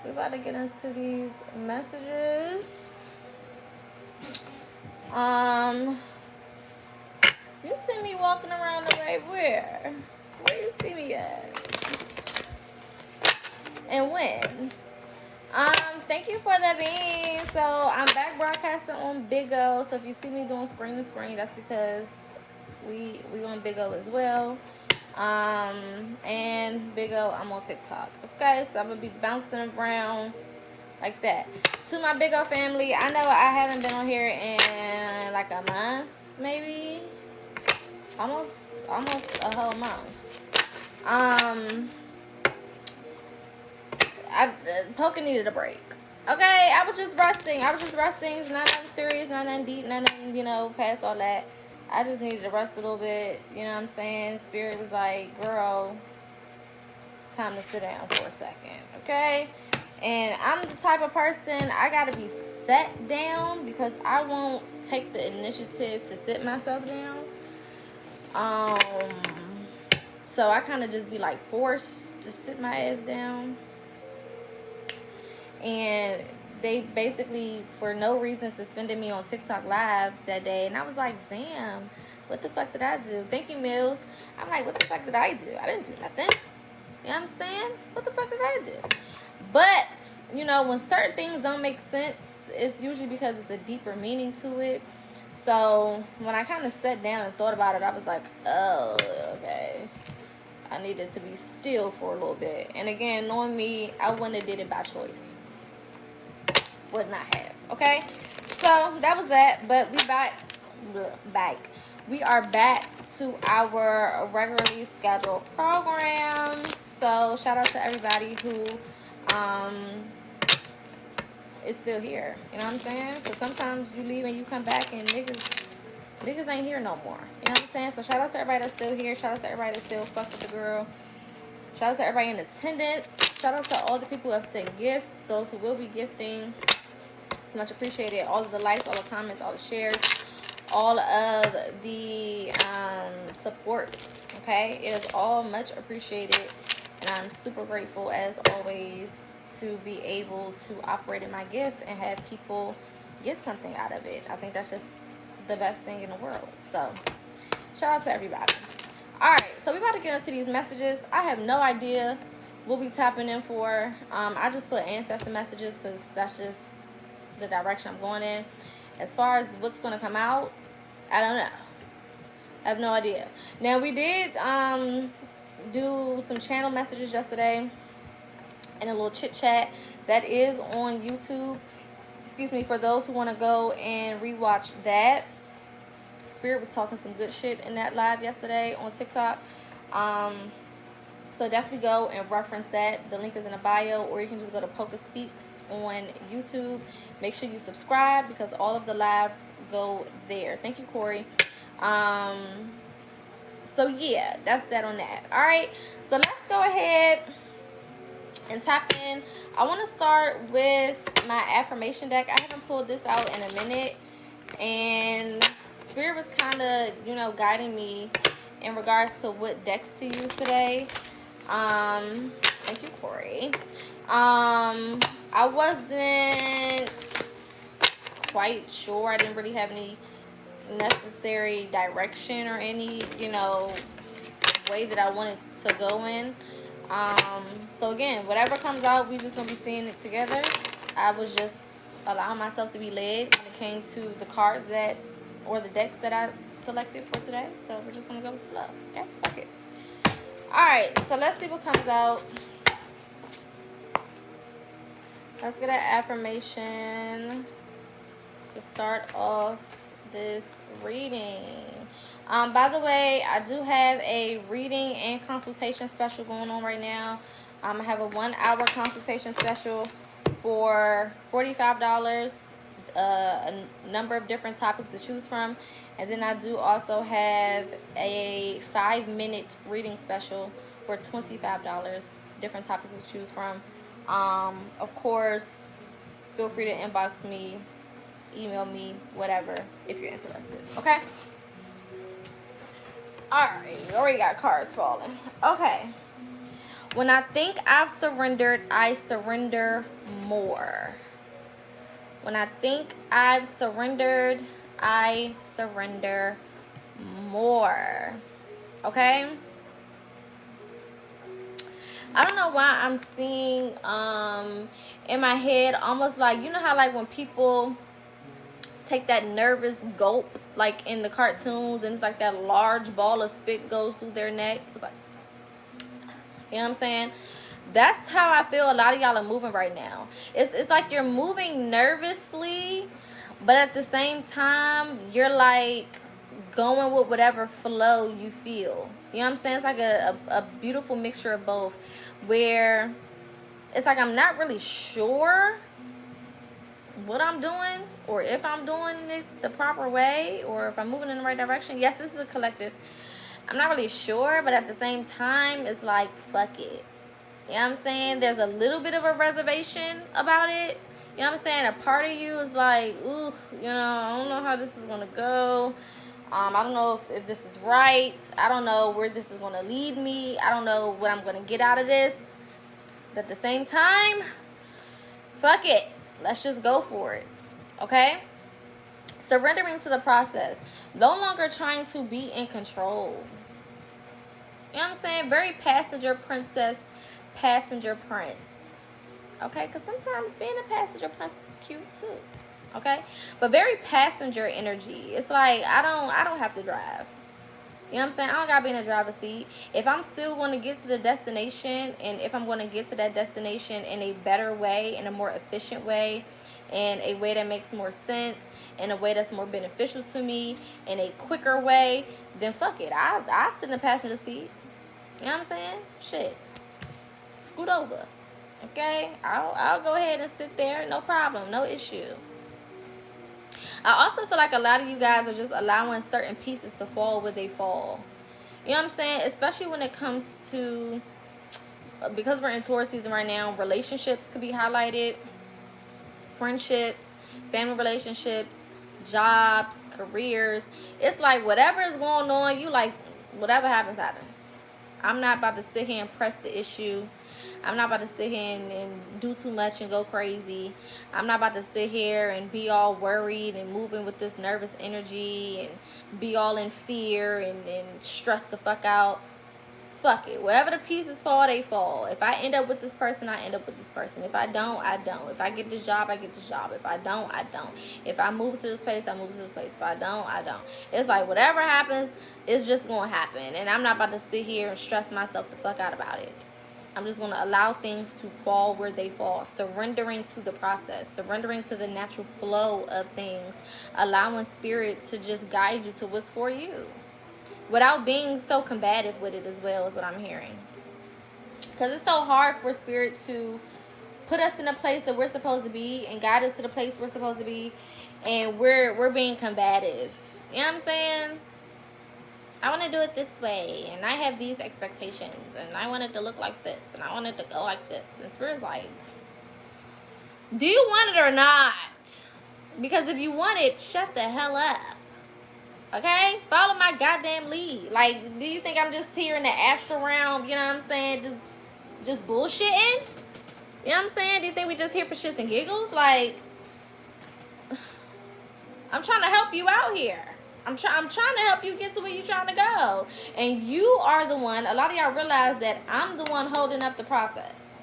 We about to get into these messages. You see me walking around the way where? Where you see me at? And when? Thank you for the bean. So I'm back broadcasting on Big O. So if you see me doing screen to screen, that's because we on Big O as well. And Big O, I'm on TikTok. Okay, so I'm gonna be bouncing around like that. To my Big O family, I know I haven't been on here in like a month, maybe. Almost a whole month. Poca needed a break. Okay, I was just resting. It's not nothing serious, not nothing deep, not nothing, past all that. I just needed to rest a little bit. You know what I'm saying? Spirit was like, girl, it's time to sit down for a second. Okay? And I'm the type of person, I gotta be sat down because I won't take the initiative to sit myself down. So I kind of just be like forced to sit my ass down. And they basically, for no reason, suspended me on TikTok Live that day. And I was like, damn, what the fuck did I do? Thank you, Mills. I'm like, what the fuck did I do? I didn't do nothing. You know what I'm saying? What the fuck did I do? But, when certain things don't make sense, it's usually because it's a deeper meaning to it. So when I kind of sat down and thought about it, I was like, oh, okay. I needed to be still for a little bit. And again, knowing me, I wouldn't have did it by choice. Would not have. Okay? So that was that. But we back. We are back to our regularly scheduled program. So shout out to everybody who is still here. You know what I'm saying? Because sometimes you leave and you come back and niggas ain't here no more. You know what I'm saying? So shout out to everybody that's still here. Shout out to everybody that's still fuck with the girl. Shout out to everybody in attendance. Shout out to all the people who have sent gifts. Those who will be gifting. It's much appreciated. All of the likes, all the comments, all the shares, all of the support. Okay? It is all much appreciated. And I'm super grateful as always to be able to operate in my gift and have people get something out of it. I think that's just the best thing in the world. So shout out to everybody. Alright, so we about to get into these messages. I have no idea what we tapping in for. I just put ancestor messages because that's just the direction I'm going in. As far as what's going to come out, I don't know. I have no idea. Now we did do some channel messages yesterday and a little chit chat that is on YouTube. Excuse me, for those who want to go and rewatch that. Spirit was talking some good shit in that live yesterday on TikTok. So definitely go and reference that. The link is in the bio, or you can just go to PocaSPEAKS on YouTube. Make sure you subscribe because all of the lives go there. Thank you, Corey. So yeah, that's that on that. All right, so let's go ahead and tap in. I want to start with my affirmation deck. I haven't pulled this out in a minute, and Spirit was kind of, guiding me in regards to what decks to use today. Thank you, Corey. I wasn't quite sure. I didn't really have any necessary direction or any, way that I wanted to go in. So again, whatever comes out, we just gonna be seeing it together. I was just allowing myself to be led when it came to the cards or the decks that I selected for today. So we're just gonna go with flow. Okay, fuck it. Alright, so let's see what comes out. Let's get an affirmation to start off this reading. By the way, I do have a reading and consultation special going on right now. I have a 1-hour consultation special for $45. A number of different topics to choose from. And then I do also have a 5-minute reading special for $25. Different topics to choose from. Of course, feel free to inbox me, email me, whatever, if you're interested. Okay? Alright, we already got cards falling. Okay. When I think I've surrendered, I surrender more. When I think I've surrendered, I surrender more. Okay? I don't know why I'm seeing in my head almost like, you know how like when people take that nervous gulp like in the cartoons and it's like that large ball of spit goes through their neck. It's like, you know what I'm saying? That's how I feel a lot of y'all are moving right now. It's like you're moving nervously, but at the same time, you're like going with whatever flow you feel. You know what I'm saying? It's like a beautiful mixture of both, where it's like I'm not really sure what I'm doing or if I'm doing it the proper way or if I'm moving in the right direction. Yes, this is a collective. I'm not really sure, but at the same time, it's like, fuck it. You know what I'm saying? There's a little bit of a reservation about it. You know what I'm saying? A part of you is like, ooh, you know, I don't know how this is going to go. I don't know if this is right. I don't know where this is going to lead me. I don't know what I'm going to get out of this. But at the same time, fuck it. Let's just go for it. Okay? Surrendering to the process. No longer trying to be in control. You know what I'm saying? Very passenger princess, passenger prince. Okay? Because sometimes being a passenger prince is cute too. Okay? But very passenger energy. It's like I don't have to drive. You know what I'm saying? I don't gotta be in the driver's seat. If I'm still going to get to the destination, and if I'm going to get to that destination in a better way, in a more efficient way, in a way that makes more sense, in a way that's more beneficial to me, in a quicker way, then fuck it. I sit in the passenger seat. You know what I'm saying? Shit. Scoot over. Okay? I'll go ahead and sit there. No problem. No issue. I also feel like a lot of you guys are just allowing certain pieces to fall where they fall. You know what I'm saying? Especially when it comes to, because we're in Taurus season right now, relationships could be highlighted, friendships, family relationships, jobs, careers. It's like whatever is going on, you like, whatever happens, happens. I'm not about to sit here and press the issue. I'm not about to sit here and do too much and go crazy. I'm not about to sit here and be all worried and moving with this nervous energy and be all in fear and stress the fuck out. Fuck it. Wherever the pieces fall, they fall. If I end up with this person, I end up with this person. If I don't, I don't. If I get this job, I get this job. If I don't, I don't. If I move to this place, I move to this place. If I don't, I don't. It's like whatever happens, it's just going to happen. And I'm not about to sit here and stress myself the fuck out about it. I'm just going to allow things to fall where they fall. Surrendering to the process. Surrendering to the natural flow of things. Allowing spirit to just guide you to what's for you. Without being so combative with it as well, is what I'm hearing. Because it's so hard for spirit to put us in a place that we're supposed to be and guide us to the place we're supposed to be. And we're being combative. You know what I'm saying? I want to do it this way, and I have these expectations, and I want it to look like this, and I want it to go like this. And Spirit's like, do you want it or not? Because if you want it, shut the hell up. Okay? Follow my goddamn lead. Like, do you think I'm just here in the astral realm, you know what I'm saying, just bullshitting? You know what I'm saying? Do you think we just here for shits and giggles? Like, I'm trying to help you out here. I'm trying to help you get to where you're trying to go. And you are the one, a lot of y'all realize that I'm the one holding up the process.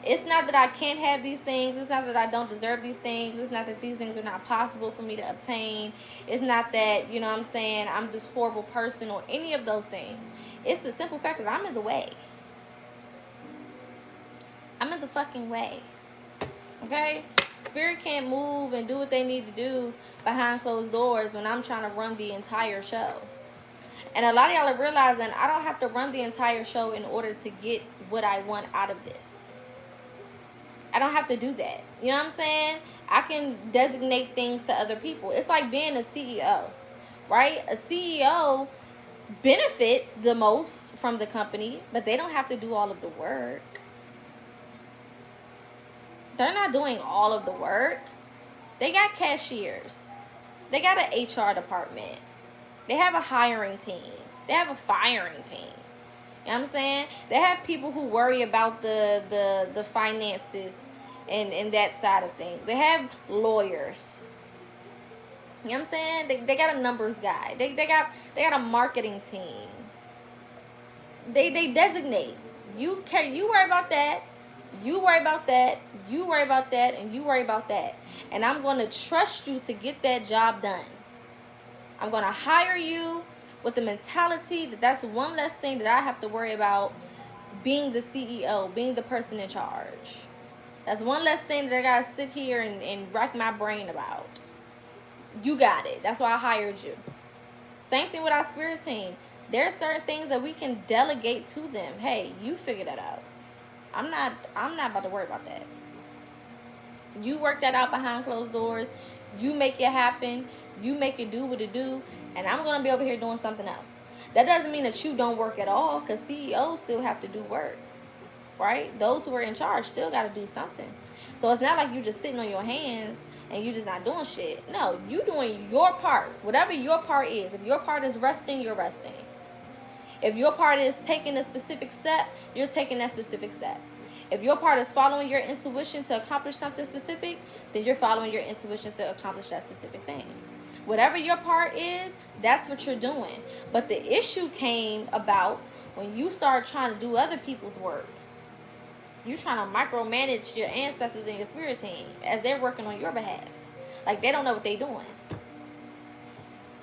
It's not that I can't have these things. It's not that I don't deserve these things. It's not that these things are not possible for me to obtain. It's not that, you know what I'm saying, I'm this horrible person or any of those things. It's the simple fact that I'm in the way. I'm in the fucking way. Okay? Spirit can't move and do what they need to do behind closed doors when I'm trying to run the entire show. And a lot of y'all are realizing I don't have to run the entire show in order to get what I want out of this. I don't have to do that. You know what I'm saying? I can designate things to other people. It's like being a CEO, right? A CEO benefits the most from the company, but they don't have to do all of the work. They're not doing all of the work. They got cashiers. They got an HR department. They have a hiring team. They have a firing team. You You know what I'm saying? They have people who worry about the finances and that side of things. They have lawyers. You know what I'm saying? They got a numbers guy. They got a marketing team. They designate. You worry about that. You worry about that. You worry about that, and you worry about that. And I'm going to trust you to get that job done. I'm going to hire you with the mentality that that's one less thing that I have to worry about being the CEO, being the person in charge. That's one less thing that I got to sit here and rack my brain about. You got it. That's why I hired you. Same thing with our spirit team. There are certain things that we can delegate to them. Hey, you figure that out. I'm not about to worry about that. You work that out behind closed doors. You make it happen. You make it do what it do. And I'm going to be over here doing something else. That doesn't mean that you don't work at all, because CEOs still have to do work. Right? Those who are in charge still got to do something. So it's not like you just sitting on your hands and you just not doing shit. No, you doing your part. Whatever your part is. If your part is resting, you're resting. If your part is taking a specific step, you're taking that specific step. If your part is following your intuition to accomplish something specific, then you're following your intuition to accomplish that specific thing. Whatever your part is, that's what you're doing. But the issue came about when you start trying to do other people's work. You're trying to micromanage your ancestors and your spirit team as they're working on your behalf. Like they don't know what they're doing.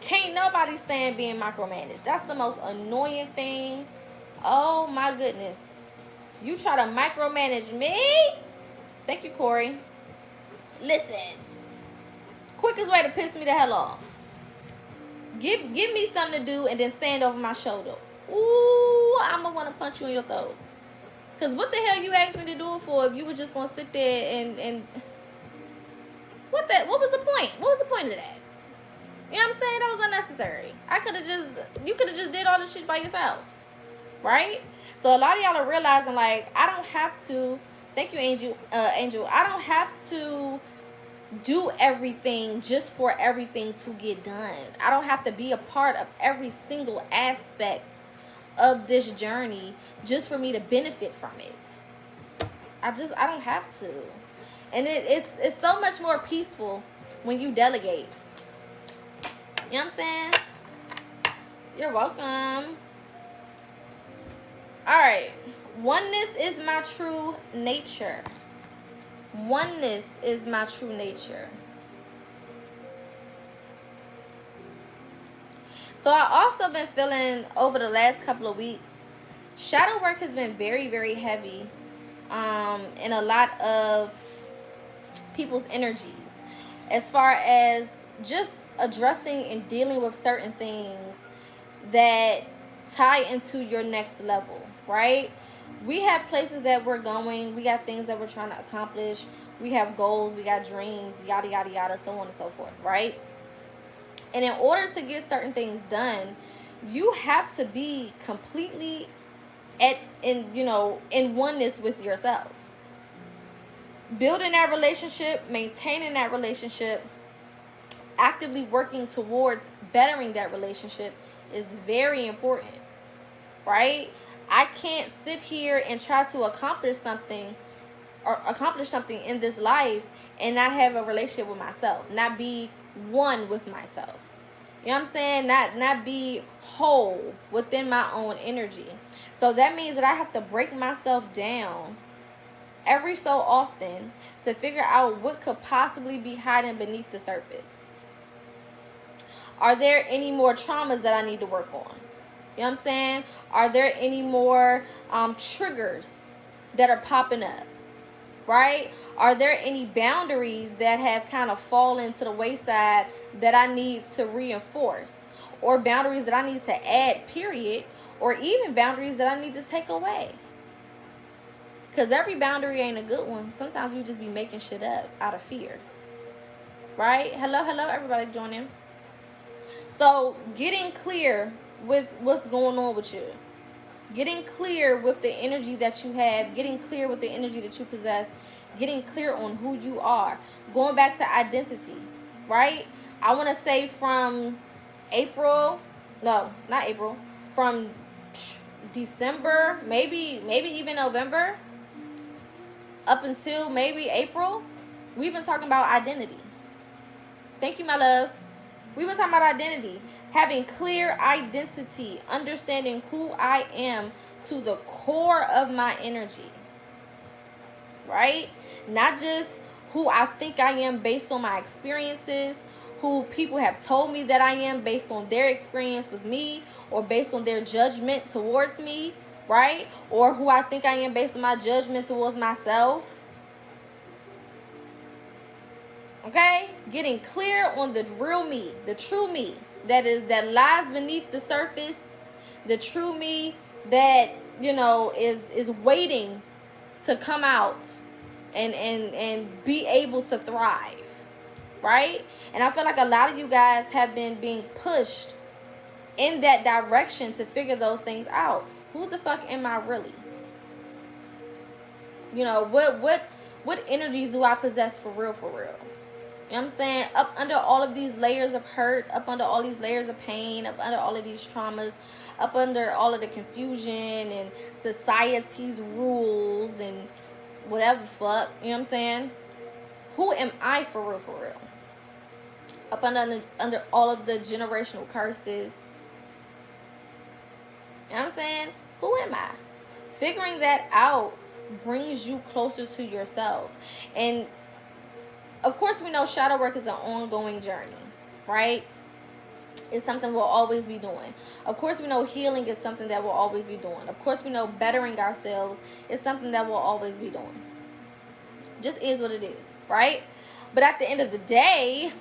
Can't nobody stand being micromanaged. That's the most annoying thing. Oh my goodness. You try to micromanage me? Thank you, Corey. Listen. Quickest way to piss me the hell off. Give me something to do and then stand over my shoulder. Ooh, I'ma want to punch you in your throat. Because what the hell you asked me to do it for if you were just going to sit there and... What was the point? What was the point of that? You know what I'm saying? That was unnecessary. You could have just did all this shit by yourself. Right? So a lot of y'all are realizing, like, I don't have to... Thank you, Angel. I don't have to do everything just for everything to get done. I don't have to be a part of every single aspect of this journey just for me to benefit from it. I don't have to. And it's so much more peaceful when you delegate. You know what I'm saying? You're welcome. Alright. Oneness is my true nature. Oneness is my true nature. So I also been feeling over the last couple of weeks, shadow work has been very, very heavy in a lot of people's energies. As far as just addressing and dealing with certain things that tie into your next level, right? We have places that we're going. We got things that we're trying to accomplish. We have goals. We got dreams, yada, yada, yada, so on and so forth, right? And in order to get certain things done, you have to be completely in oneness with yourself. Building that relationship, maintaining that relationship, actively working towards bettering that relationship is very important, right? I can't sit here and try to accomplish something in this life and not have a relationship with myself, not be one with myself. You know what I'm saying? Not be whole within my own energy. So that means that I have to break myself down every so often to figure out what could possibly be hiding beneath the surface. Are there any more traumas that I need to work on? You know what I'm saying? Are there any more triggers that are popping up? Right? Are there any boundaries that have kind of fallen to the wayside that I need to reinforce? Or boundaries that I need to add, period? Or even boundaries that I need to take away? Because every boundary ain't a good one. Sometimes we just be making shit up out of fear. Right? Hello, everybody joining. So, getting clear with what's going on with you. Getting clear with the energy that you have. Getting clear with the energy that you possess. Getting clear on who you are. Going back to identity. Right? I want to say from from December, maybe even November, up until maybe April, we've been talking about identity. Thank you, my love. We've been talking about identity. Having clear identity, understanding who I am to the core of my energy. Right? Not just who I think I am based on my experiences, who people have told me that I am based on their experience with me, or based on their judgment towards me, right? Or who I think I am based on my judgment towards myself. Okay? Getting clear on the real me, the true me that lies beneath the surface, the true me that, is waiting to come out and be able to thrive. Right? And I feel like a lot of you guys have been being pushed in that direction to figure those things out. Who the fuck am I really? What energies do I possess for real, for real? You know what I'm saying? Up under all of these layers of hurt, up under all these layers of pain, up under all of these traumas, up under all of the confusion and society's rules and whatever the fuck, you know what I'm saying? Who am I for real, for real? Up under all of the generational curses. You know what I'm saying? Who am I? Figuring that out brings you closer to yourself. And of course, we know shadow work is an ongoing journey, right? It's something we'll always be doing. Of course, we know healing is something that we'll always be doing. Of course, we know bettering ourselves is something that we'll always be doing. Just is what it is, right? But at the end of the day,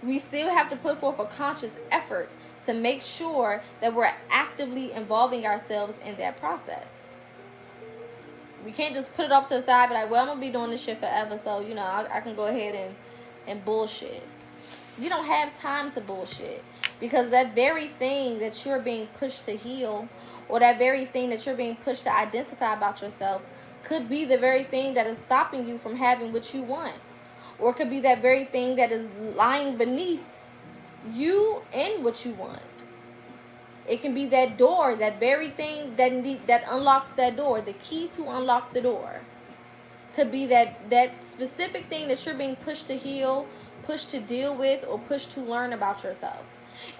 we still have to put forth a conscious effort to make sure that we're actively involving ourselves in that process. We can't just put it off to the side, but like, well, I'm going to be doing this shit forever, so, I can go ahead and bullshit. You don't have time to bullshit, because that very thing that you're being pushed to heal, or that very thing that you're being pushed to identify about yourself, could be the very thing that is stopping you from having what you want. Or it could be that very thing that is lying beneath you and what you want. It can be that door, that very thing that unlocks that door, the key to unlock the door. Could be that specific thing that you're being pushed to heal, pushed to deal with, or pushed to learn about yourself.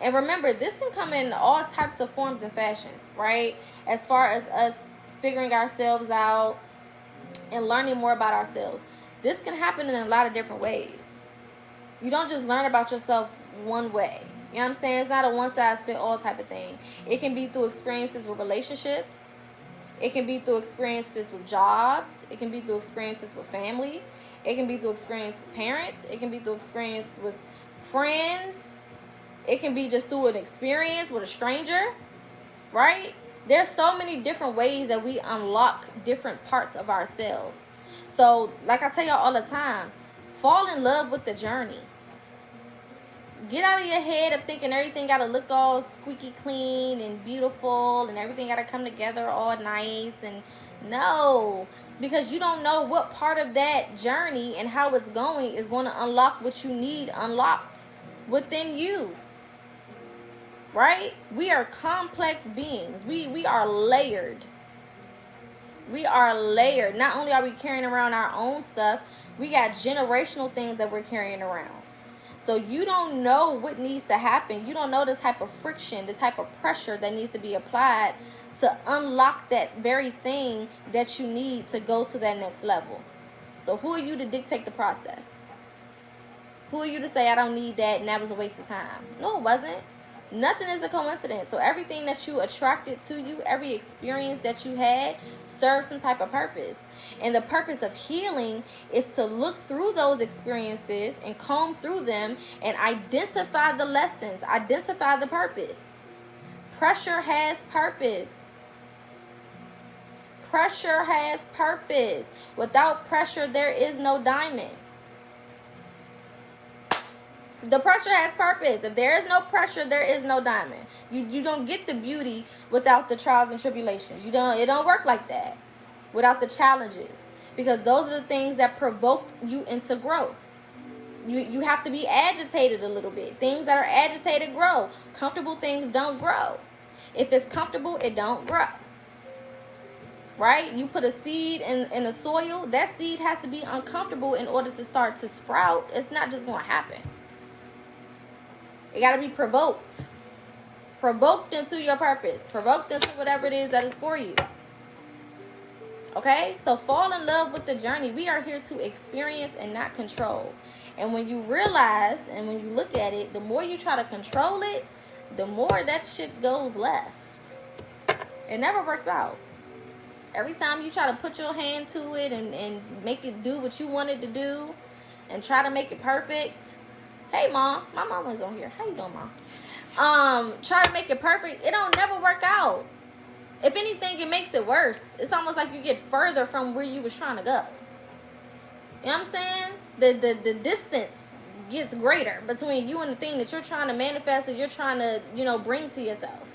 And remember, this can come in all types of forms and fashions, right? As far as us figuring ourselves out and learning more about ourselves. This can happen in a lot of different ways. You don't just learn about yourself one way. You know what I'm saying? It's not a one-size-fits-all type of thing. It can be through experiences with relationships. It can be through experiences with jobs. It can be through experiences with family. It can be through experience with parents. It can be through experience with friends. It can be just through an experience with a stranger. Right? There's so many different ways that we unlock different parts of ourselves. So, like I tell y'all all the time, fall in love with the journey. Get out of your head of thinking everything got to look all squeaky clean and beautiful and everything got to come together all nice. And no, because you don't know what part of that journey and how it's going is going to unlock what you need unlocked within you. Right? We are complex beings. We are layered. We are layered. Not only are we carrying around our own stuff, we got generational things that we're carrying around. So you don't know what needs to happen. You don't know the type of friction, the type of pressure that needs to be applied to unlock that very thing that you need to go to that next level. So who are you to dictate the process? Who are you to say, I don't need that and that was a waste of time? No, it wasn't. Nothing is a coincidence. So everything that you attracted to you, every experience that you had, serves some type of purpose. And the purpose of healing is to look through those experiences and comb through them and identify the lessons, identify the purpose. Pressure has purpose. Pressure has purpose. Without pressure, there is no diamond. The pressure has purpose. If there is no pressure, there is no diamond. You don't get the beauty without the trials and tribulations. It don't work like that. Without the challenges. Because those are the things that provoke you into growth. You have to be agitated a little bit. Things that are agitated grow. Comfortable things don't grow. If it's comfortable, it don't grow. Right? You put a seed in the soil, that seed has to be uncomfortable in order to start to sprout. It's not just going to happen. It got to be provoked. Provoked into your purpose. Provoked into whatever it is that is for you. Okay? So fall in love with the journey. We are here to experience and not control. And when you realize and when you look at it, the more you try to control it, the more that shit goes left. It never works out. Every time you try to put your hand to it and make it do what you want it to do and try to make it perfect. Hey, Mom. My mama's on here. How you doing, Mom? Try to make it perfect. It don't never work out. If anything, it makes it worse. It's almost like you get further from where you was trying to go. You know what I'm saying? The distance gets greater between you and the thing that you're trying to manifest or you're trying to, bring to yourself.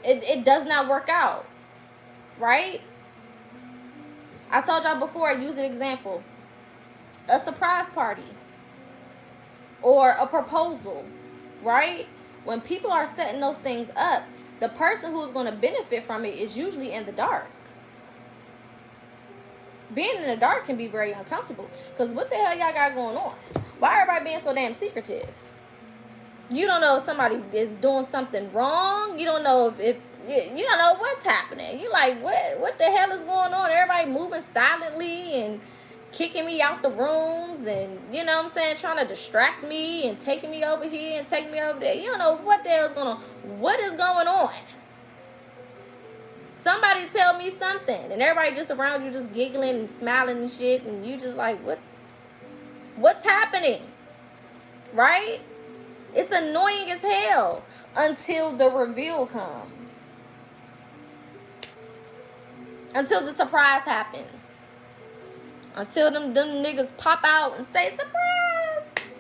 It does not work out. Right? I told y'all before, I used an example. A surprise party. Or a proposal. Right? When people are setting those things up, the person who's going to benefit from it is usually in the dark. Being in the dark can be very uncomfortable. Because what the hell y'all got going on? Why everybody being so damn secretive? You don't know if somebody is doing something wrong. You don't know if you don't know what's happening. You like, what the hell is going on? Everybody moving silently and kicking me out the rooms and, you know what I'm saying, trying to distract me and taking me over here and taking me over there. You don't know what the hell is going on. What is going on? Somebody tell me something. And everybody just around you just giggling and smiling and shit. And you just like, what's happening? Right? It's annoying as hell until the reveal comes. Until the surprise happens. Until them niggas pop out and say, surprise!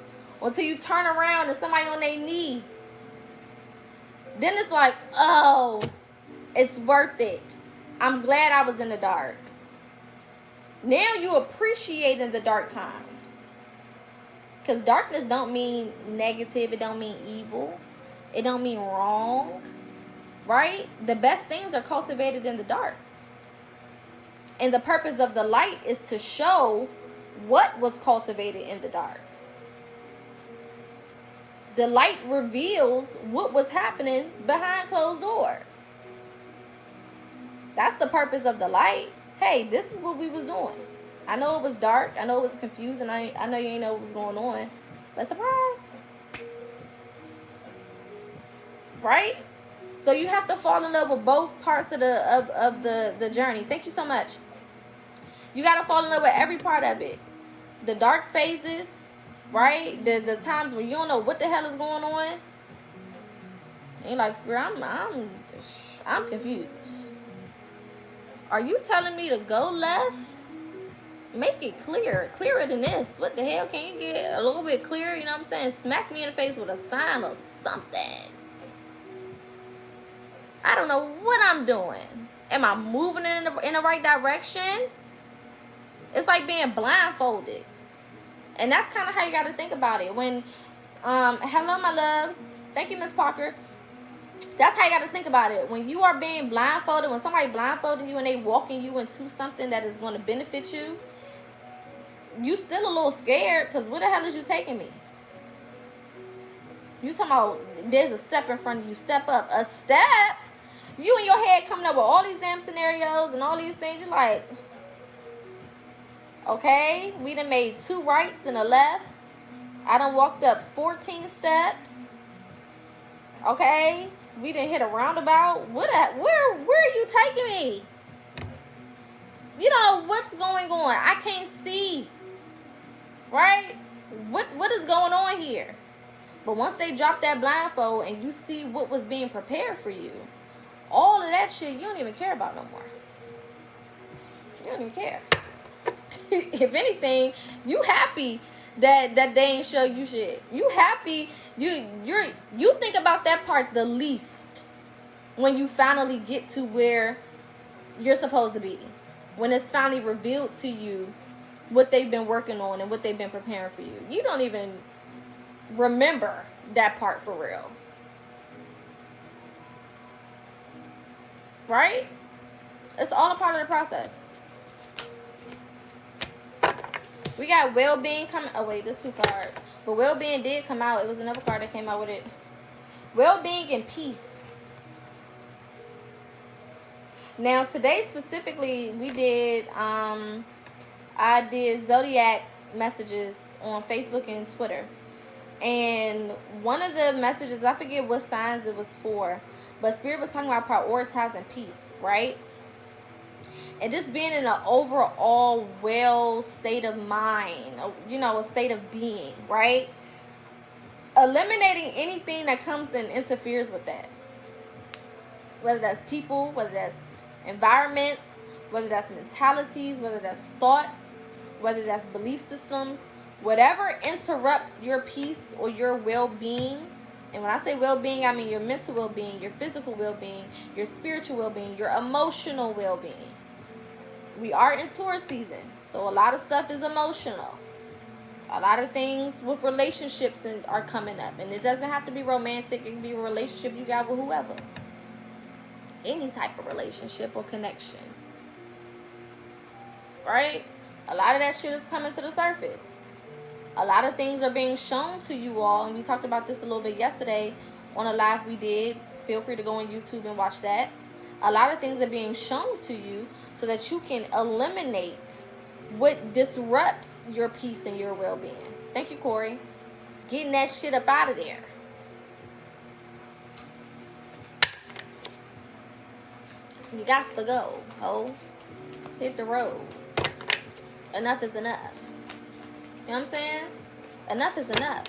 Until you turn around and somebody on their knee. Then it's like, oh, it's worth it. I'm glad I was in the dark. Now you appreciating the dark times. Because darkness don't mean negative. It don't mean evil. It don't mean wrong. Right? The best things are cultivated in the dark. And the purpose of the light is to show what was cultivated in the dark. The light reveals what was happening behind closed doors. That's the purpose of the light. Hey, this is what we was doing. I know it was dark. I know it was confusing. I know you ain't know what was going on. But surprise. Right? So you have to fall in love with both parts of the journey. Thank you so much. You got to fall in love with every part of it. The dark phases, right? The times when you don't know what the hell is going on. And you're like, Spirit, I'm confused. Are you telling me to go left? Make it clear. Clearer than this. What the hell? Can you get a little bit clearer? You know what I'm saying? Smack me in the face with a sign or something. I don't know what I'm doing. Am I moving in the right direction? It's like being blindfolded. And that's kind of how you got to think about it. When, hello, my loves. Thank you, Miss Parker. That's how you got to think about it. When you are being blindfolded, when somebody blindfolded you and they walking you into something that is going to benefit you, you still a little scared because where the hell is you taking me? You talking about there's a step in front of you. Step up. A step? You in your head coming up with all these damn scenarios and all these things. You're like, okay, we done made 2 rights and a left. I done walked up 14 steps. Okay, we done hit a roundabout. Where are you taking me? You don't know what's going on. I can't see. Right? What is going on here? But once they drop that blindfold and you see what was being prepared for you, all of that shit you don't even care about no more. You don't even care. If anything, you happy that they ain't show you shit. You happy. You think about that part the least when you finally get to where you're supposed to be. When it's finally revealed to you what they've been working on and what they've been preparing for you. You don't even remember that part for real. right? It's all a part of the process. We got well-being coming. Oh, wait, there's 2 cards. But well-being did come out. It was another card that came out with it. Well-being and peace. Now, today specifically, we did, I did zodiac messages on Facebook and Twitter. And one of the messages, I forget what signs it was for, but Spirit was talking about prioritizing peace, right? And just being in an overall well state of mind, you know, a state of being, right? Eliminating anything that comes and interferes with that. Whether that's people, whether that's environments, whether that's mentalities, whether that's thoughts, whether that's belief systems, whatever interrupts your peace or your well-being. And when I say well-being, I mean your mental well-being, your physical well-being, your spiritual well-being, your emotional well-being. We are in Taurus season, so a lot of stuff is emotional. A lot of things with relationships are coming up. And it doesn't have to be romantic. It can be a relationship you got with whoever. Any type of relationship or connection. Right? A lot of that shit is coming to the surface. A lot of things are being shown to you all. And we talked about this a little bit yesterday on a live we did. Feel free to go on YouTube and watch that. A lot of things are being shown to you so that you can eliminate what disrupts your peace and your well-being. Thank you, Corey. Getting that shit up out of there. You got to go, ho. Hit the road. Enough is enough. You know what I'm saying? Enough is enough.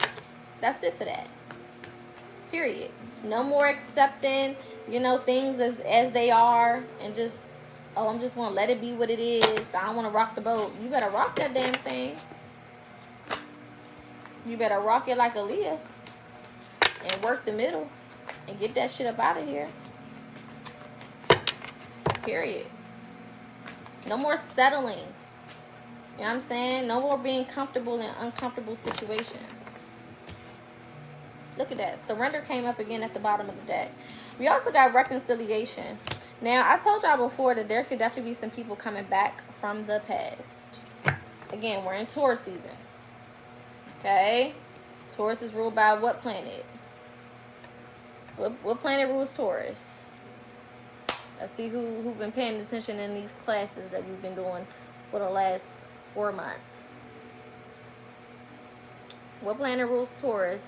That's it for that. Period. No more accepting, you know, things as they are and just, oh, I'm just going to let it be what it is. I don't want to rock the boat. You better rock that damn thing. You better rock it like Aaliyah and work the middle and get that shit up out of here. Period. No more settling. You know what I'm saying? No more being comfortable in uncomfortable situations. Look at that. Surrender came up again at the bottom of the deck. We also got reconciliation. Now, I told y'all before that there could definitely be some people coming back from the past. Again, we're in Taurus season. Okay? Taurus is ruled by what planet? What planet rules Taurus? Let's see who's been paying attention in these classes that we've been doing for the last 4 months. What planet rules Taurus?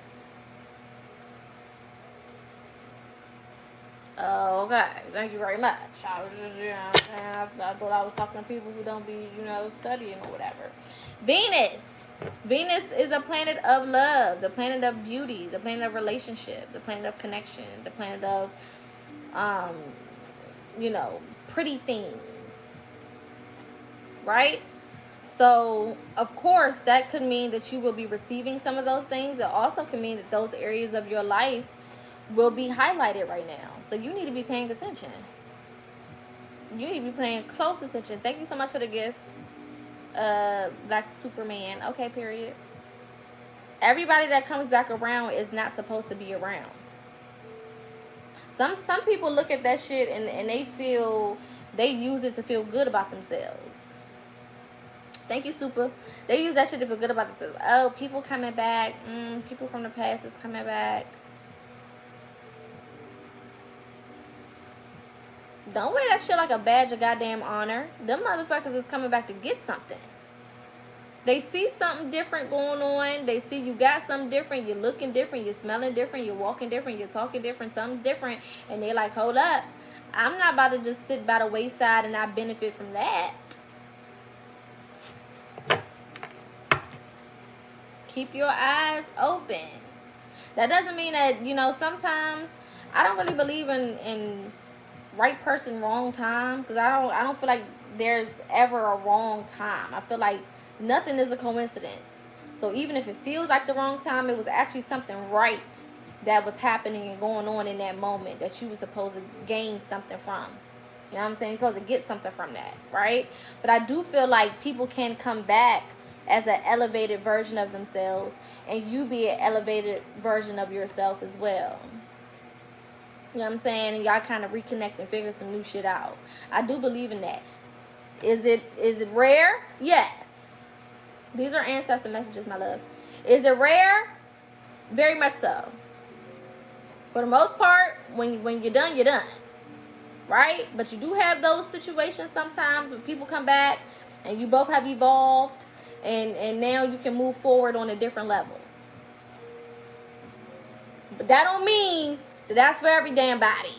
Oh, okay. Thank you very much. I was just, you know what I'm saying? I thought I was talking to people who don't be, you know, studying or whatever. Venus. Venus is a planet of love, the planet of beauty, the planet of relationship, the planet of connection, the planet of, you know, pretty things. Right? So, of course, that could mean that you will be receiving some of those things. It also could mean that those areas of your life will be highlighted right now. So you need to be paying attention. You need to be paying close attention. Thank you so much for the gift. Black Superman. Okay, period. Everybody that comes back around is not supposed to be around. Some people look at that shit and they feel, they use it to feel good about themselves. Thank you, Super. They use that shit to feel good about themselves. Oh, people coming back. People from the past is coming back. Don't wear that shit like a badge of goddamn honor. Them motherfuckers is coming back to get something. They see something different going on. They see you got something different. You're looking different. You're smelling different. You're walking different. You're talking different. Something's different. And they're like, hold up. I'm not about to just sit by the wayside and not benefit from that. Keep your eyes open. That doesn't mean that, you know, sometimes I don't really believe in right person, wrong time, because I don't feel like there's ever a wrong time. I feel like nothing is a coincidence. So even if it feels like the wrong time, it was actually something right that was happening and going on in that moment that you were supposed to gain something from. You know what I'm saying? You're supposed to get something from that, right? But I do feel like people can come back as an elevated version of themselves, and you be an elevated version of yourself as well. You know what I'm saying? And y'all kind of reconnect and figure some new shit out. I do believe in that. Is it rare? Yes. These are ancestor messages, my love. Is it rare? Very much so. For the most part, when you're done, you're done. Right? But you do have those situations sometimes when people come back and you both have evolved and now you can move forward on a different level. But that don't mean that that's for every damn body.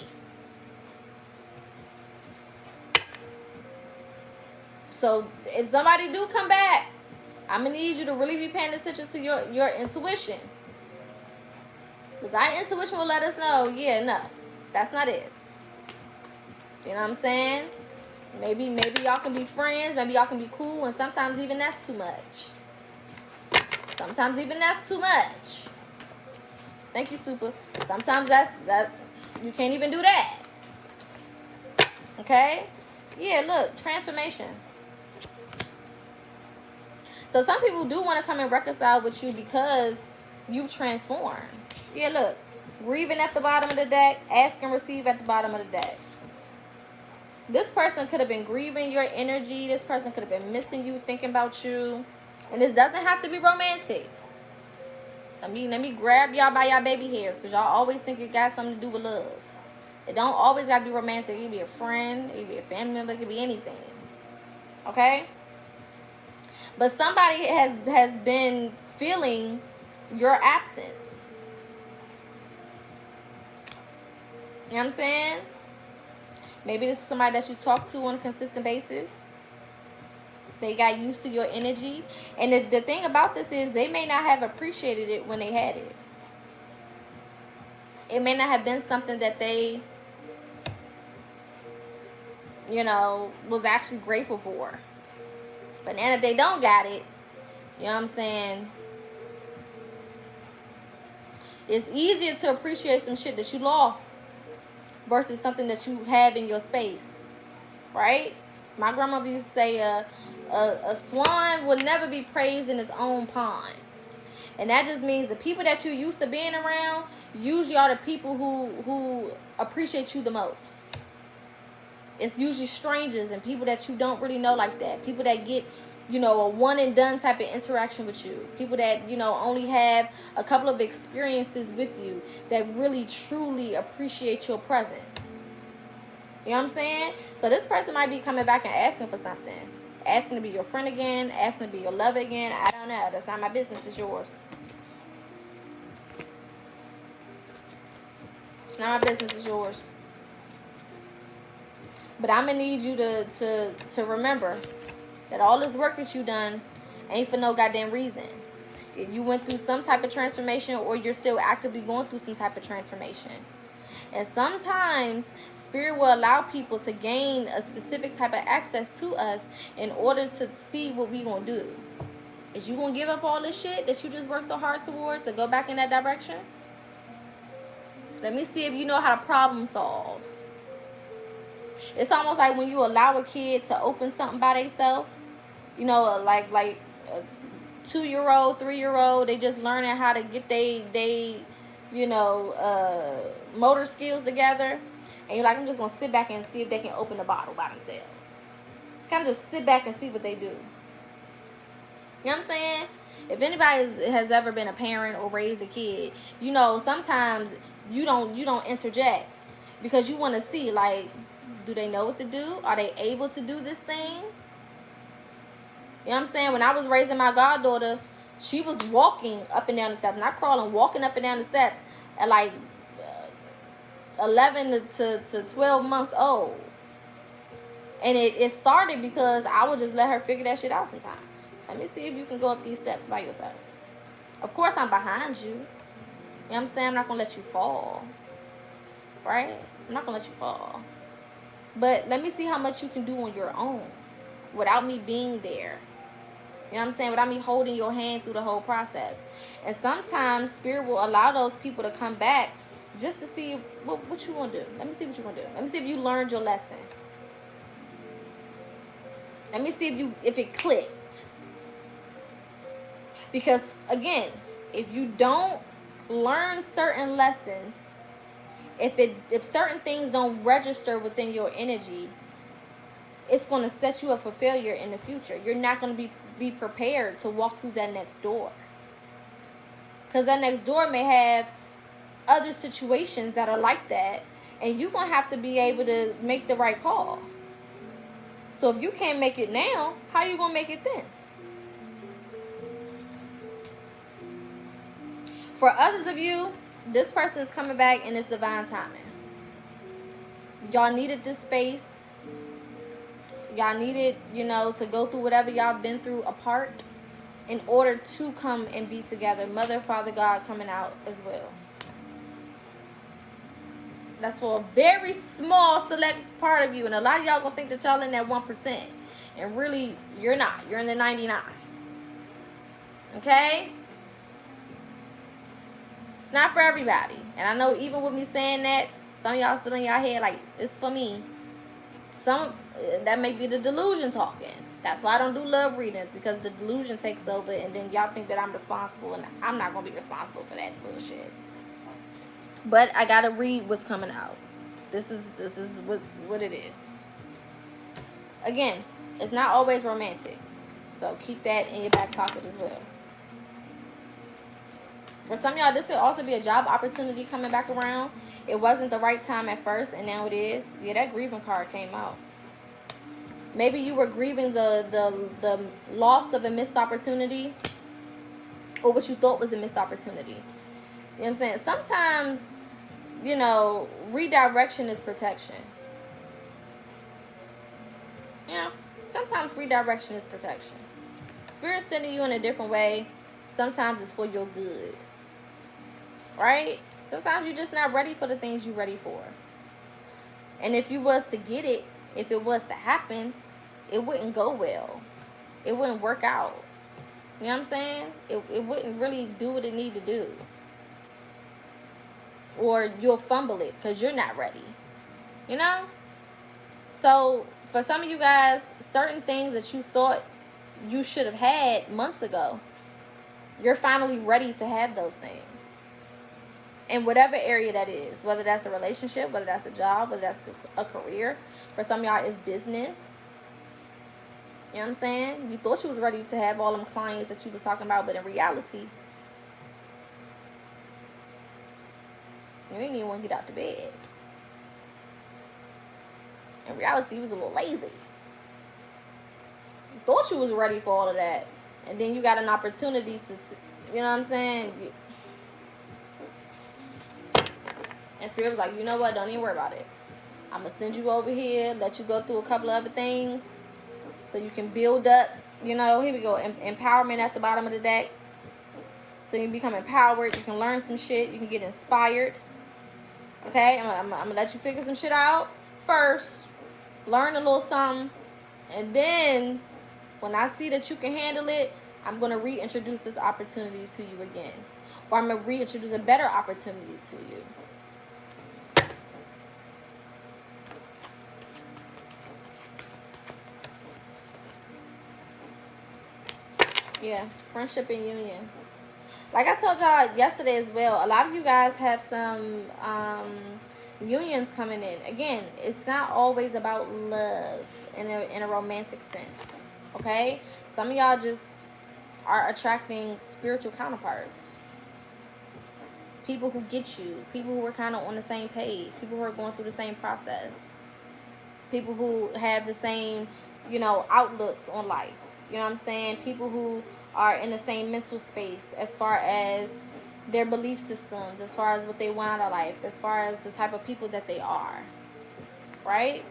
So if somebody do come back, I'm going to need you to really be paying attention to your intuition. Because our intuition will let us know, yeah, no, that's not it. You know what I'm saying? Maybe y'all can be friends. Maybe y'all can be cool. And sometimes even that's too much. Sometimes even that's too much. Thank you, Super. Sometimes that you can't even do that. Okay? Yeah, look, transformation. So some people do want to come and reconcile with you because you've transformed. Yeah, look, grieving at the bottom of the deck, ask and receive at the bottom of the deck. This person could have been grieving your energy. This person could have been missing you, thinking about you. And this doesn't have to be romantic. Let me grab y'all by y'all baby hairs, because y'all always think it got something to do with love. It don't always got to be romantic. It could be a friend. It could be a family member. It could be anything. Okay? But somebody has been feeling your absence. You know what I'm saying? Maybe this is somebody that you talk to on a consistent basis. They got used to your energy. And the thing about this is they may not have appreciated it when they had it. It may not have been something that they, was actually grateful for. But now that they don't got it, you know what I'm saying? It's easier to appreciate some shit that you lost versus something that you have in your space. Right? My grandmother used to say a swan will never be praised in its own pond. And that just means the people that you used to being around usually are the people who appreciate you the most. It's usually strangers and people that you don't really know like that. People that get, a one and done type of interaction with you. People that, only have a couple of experiences with you that really truly appreciate your presence. You know what I'm saying? So this person might be coming back and asking for something. Asking to be your friend again. Asking to be your lover again. I don't know. That's not my business. It's yours. It's not my business. It's yours. But I'm going to need you to remember that all this work that you done ain't for no goddamn reason. If you went through some type of transformation or you're still actively going through some type of transformation. And sometimes Spirit will allow people to gain a specific type of access to us in order to see what we going to do. Is you going to give up all this shit that you just worked so hard towards to go back in that direction? Let me see if you know how to problem solve. It's almost like when you allow a kid to open something by themselves. Like a 2-year-old, 3-year-old, they just learning how to get they motor skills together. And you're like, I'm just going to sit back and see if they can open the bottle by themselves. Kind of just sit back and see what they do. You know what I'm saying? If anybody has ever been a parent or raised a kid, sometimes you don't interject because you want to see, like, do they know what to do? Are they able to do this thing? You know what I'm saying? When I was raising my goddaughter, she was walking up and down the steps, not crawling, walking up and down the steps at like 11 to 12 months old. And it started because I would just let her figure that shit out sometimes. Let me see if you can go up these steps by yourself. Of course, I'm behind you. You know what I'm saying? I'm not going to let you fall. Right? I'm not going to let you fall. But let me see how much you can do on your own without me being there. You know what I'm saying? Without me holding your hand through the whole process. And sometimes Spirit will allow those people to come back just to see what you want to do. Let me see what you want to do. Let me see if you learned your lesson. Let me see if it clicked. Because, again, if you don't learn certain lessons, if certain things don't register within your energy, it's going to set you up for failure in the future. You're not going to be prepared to walk through that next door, because that next door may have other situations that are like that, and you're going to have to be able to make the right call. So if you can't make it now, how you going to make it then? For others of you, this person is coming back and it's divine timing. Y'all needed this space. Y'all needed, to go through whatever y'all been through apart in order to come and be together. Mother, Father, God coming out as well. That's for a very small, select part of you. And a lot of y'all gonna think that y'all in that 1%. And really, you're not. You're in the 99. Okay? It's not for everybody. And I know even with me saying that, some of y'all still in y'all head like, it's for me. That may be the delusion talking. That's why I don't do love readings, because the delusion takes over and then y'all think that I'm responsible, and I'm not going to be responsible for that bullshit. But I got to read what's coming out. This is what it is. Again, it's not always romantic. So keep that in your back pocket as well. For some of y'all, this could also be a job opportunity coming back around. It wasn't the right time at first, and now it is. Yeah, that grieving card came out. Maybe you were grieving the loss of a missed opportunity, or what you thought was a missed opportunity. You know what I'm saying? Sometimes, redirection is protection. Sometimes redirection is protection. Spirit's sending you in a different way. Sometimes it's for your good. Right? Sometimes you're just not ready for the things you're ready for. And if you was to get it, if it was to happen, it wouldn't go well. It wouldn't work out. You know what I'm saying? It wouldn't really do what it need to do. Or you'll fumble it because you're not ready. So, for some of you guys, certain things that you thought you should have had months ago, you're finally ready to have those things. In whatever area that is. Whether that's a relationship, whether that's a job, whether that's a career. For some of y'all, it's business. You know what I'm saying? You thought you was ready to have all them clients that you was talking about, but in reality, you didn't even want to get out the bed. In reality, you was a little lazy. You thought you was ready for all of that. And then you got an opportunity to, you know what I'm saying? And Spirit was like, you know what? Don't even worry about it. I'm going to send you over here, let you go through a couple of other things so you can build up, here we go, empowerment at the bottom of the deck. So you can become empowered. You can learn some shit. You can get inspired. Okay? I'm going to let you figure some shit out first. Learn a little something. And then, when I see that you can handle it, I'm going to reintroduce this opportunity to you again. Or I'm going to reintroduce a better opportunity to you. Yeah, friendship and union. Like I told y'all yesterday as well, a lot of you guys have some unions coming in. Again, it's not always about love in a romantic sense. Okay? Some of y'all just are attracting spiritual counterparts. People who get you. People who are kind of on the same page. People who are going through the same process. People who have the same, outlooks on life. You know what I'm saying? People who are in the same mental space as far as their belief systems, as far as what they want out of life, as far as the type of people that they are. Right?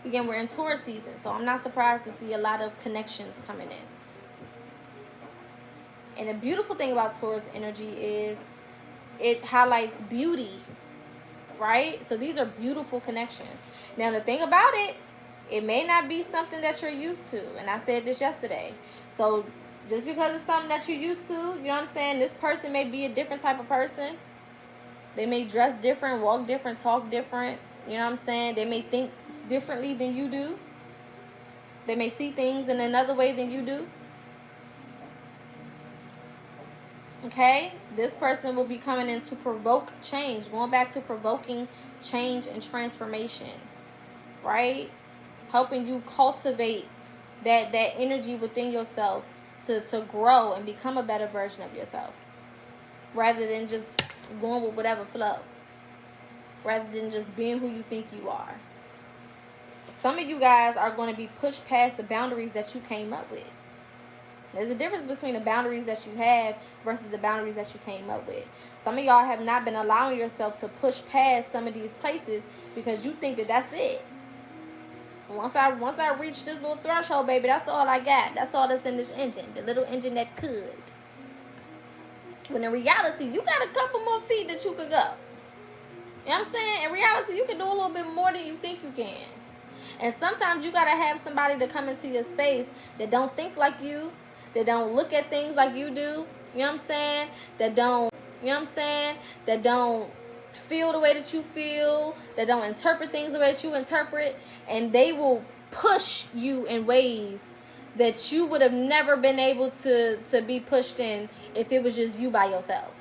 Again, we're in Taurus season, so I'm not surprised to see a lot of connections coming in. And the beautiful thing about Taurus energy is it highlights beauty. Right? So these are beautiful connections. Now, the thing about it, it may not be something that you're used to. And I said this yesterday. So just because it's something that you're used to, you know what I'm saying? This person may be a different type of person. They may dress different, walk different, talk different. You know what I'm saying? They may think differently than you do. They may see things in another way than you do. Okay? This person will be coming in to provoke change. Going back to provoking change and transformation. Right? Helping you cultivate that energy within yourself to grow and become a better version of yourself. Rather than just going with whatever flow. Rather than just being who you think you are. Some of you guys are going to be pushed past the boundaries that you came up with. There's a difference between the boundaries that you have versus the boundaries that you came up with. Some of y'all have not been allowing yourself to push past some of these places because you think that that's it. Once I reach this little threshold, baby, that's all I got. That's all that's in this engine. The little engine that could. When in reality, you got a couple more feet that you could go. You know what I'm saying? In reality, you can do a little bit more than you think you can. And sometimes you got to have somebody to come into your space that don't think like you, that don't look at things like you do. You know what I'm saying? That don't, you know what I'm saying? That don't feel the way that you feel, that don't interpret things the way that you interpret, and they will push you in ways that you would have never been able to be pushed in if it was just you by yourself.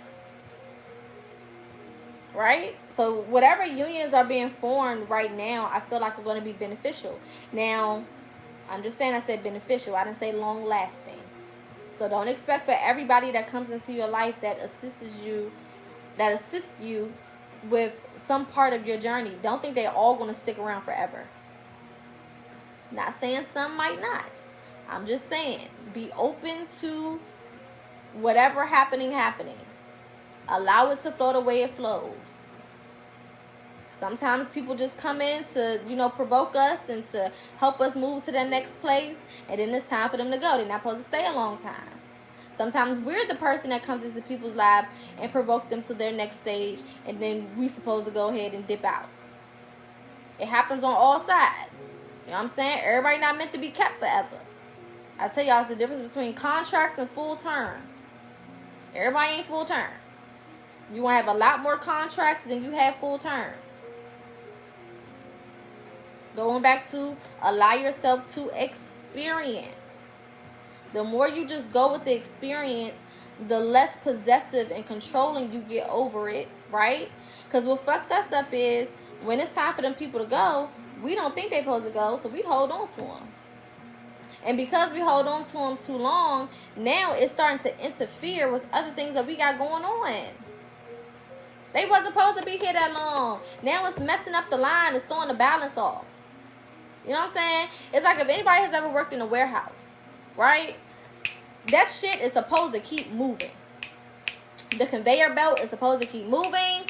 Right? So whatever unions are being formed right now, I feel like are going to be beneficial. Now, understand I said beneficial. I didn't say long lasting. So don't expect for everybody that comes into your life that assists you with some part of your journey. Don't think they're all going to stick around forever. Not saying some might not. I'm just saying be open to whatever happening. Allow it to flow the way it flows. Sometimes people just come in to, provoke us and to help us move to the next place. And then it's time for them to go. They're not supposed to stay a long time. Sometimes we're the person that comes into people's lives and provoke them to their next stage. And then we're supposed to go ahead and dip out. It happens on all sides. You know what I'm saying? Everybody not meant to be kept forever. I tell y'all, it's the difference between contracts and full term. Everybody ain't full term. You want to have a lot more contracts than you have full term. Going back to allow yourself to experience. The more you just go with the experience, the less possessive and controlling you get over it, right? Because what fucks us up is when it's time for them people to go, we don't think they're supposed to go, so we hold on to them. And because we hold on to them too long, now it's starting to interfere with other things that we got going on. They wasn't supposed to be here that long. Now it's messing up the line. It's throwing the balance off. You know what I'm saying? It's like if anybody has ever worked in a warehouse, right? That shit is supposed to keep moving. The conveyor belt is supposed to keep moving.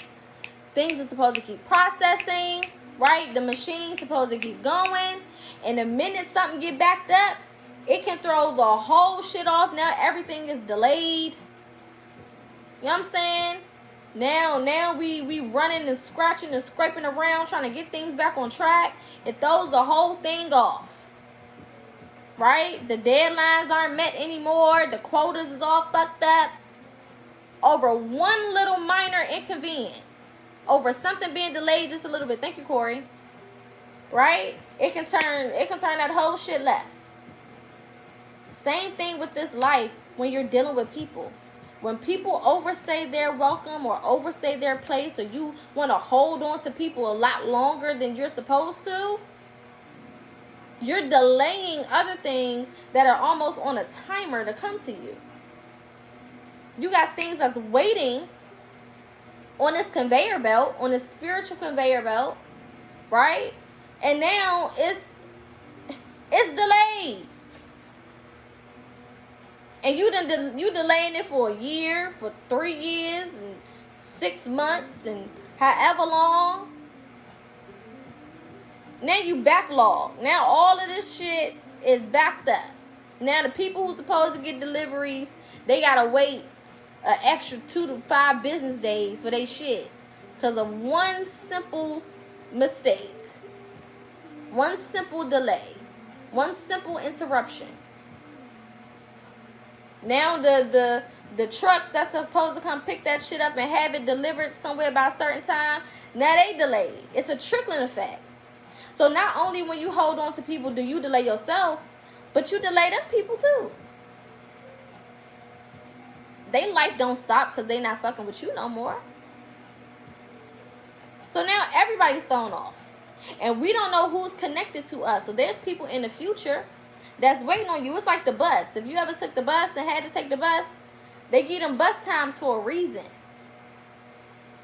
Things are supposed to keep processing, right? The machine's supposed to keep going. And the minute something get backed up, it can throw the whole shit off. Now everything is delayed. You know what I'm saying? Now we running and scratching and scraping around trying to get things back on track. It throws the whole thing off. Right? The deadlines aren't met anymore. The quotas is all fucked up. Over one little minor inconvenience. Over something being delayed just a little bit. Thank you, Corey. Right? It can turn that whole shit left. Same thing with this life when you're dealing with people. When people overstay their welcome or overstay their place, or you want to hold on to people a lot longer than you're supposed to, you're delaying other things that are almost on a timer to come to you. You got things that's waiting on this conveyor belt, on this spiritual conveyor belt, right? And now it's delayed. And you delaying it for a year, for 3 years, and 6 months, and however long. Now you backlog. Now all of this shit is backed up. Now the people who's supposed to get deliveries, they gotta wait an extra 2 to 5 business days for their shit because of one simple mistake, one simple delay, one simple interruption. Now the trucks that's supposed to come pick that shit up and have it delivered somewhere by a certain time, now they delayed. It's a trickling effect. So not only when you hold on to people do you delay yourself, but you delay them people too. They life don't stop because they not fucking with you no more. So now everybody's thrown off. And we don't know who's connected to us. So there's people in the future that's waiting on you. It's like the bus. If you ever took the bus and had to take the bus, they give them bus times for a reason.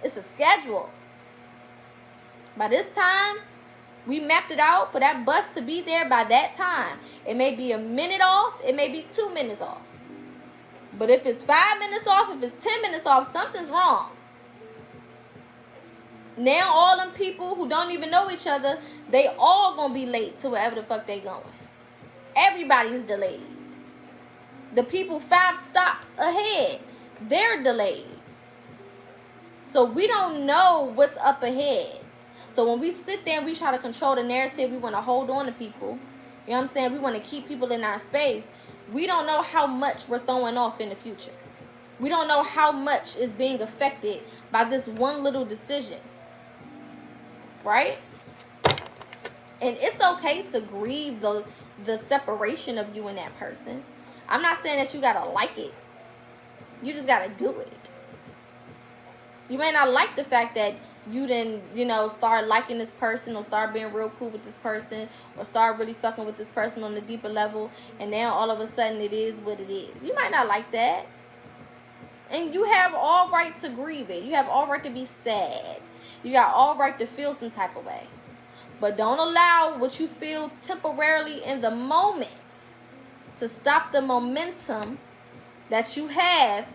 It's a schedule. By this time, we mapped it out for that bus to be there by that time. It may be a minute off. It may be 2 minutes off. But if it's 5 minutes off, if it's 10 minutes off, something's wrong. Now all them people who don't even know each other, they all gonna be late to wherever the fuck they going. Everybody's delayed. The people 5 stops ahead, they're delayed. So we don't know what's up ahead. So when we sit there and we try to control the narrative, we want to hold on to people. You know what I'm saying? We want to keep people in our space. We don't know how much we're throwing off in the future. We don't know how much is being affected by this one little decision. Right? And it's okay to grieve the separation of you and that person. I'm not saying that you gotta like it. You just gotta do it. You may not like the fact that you didn't, start liking this person or start being real cool with this person or start really fucking with this person on the deeper level, and now all of a sudden it is what it is. You might not like that. And you have all right to grieve it. You have all right to be sad. You got all right to feel some type of way. But don't allow what you feel temporarily in the moment to stop the momentum that you have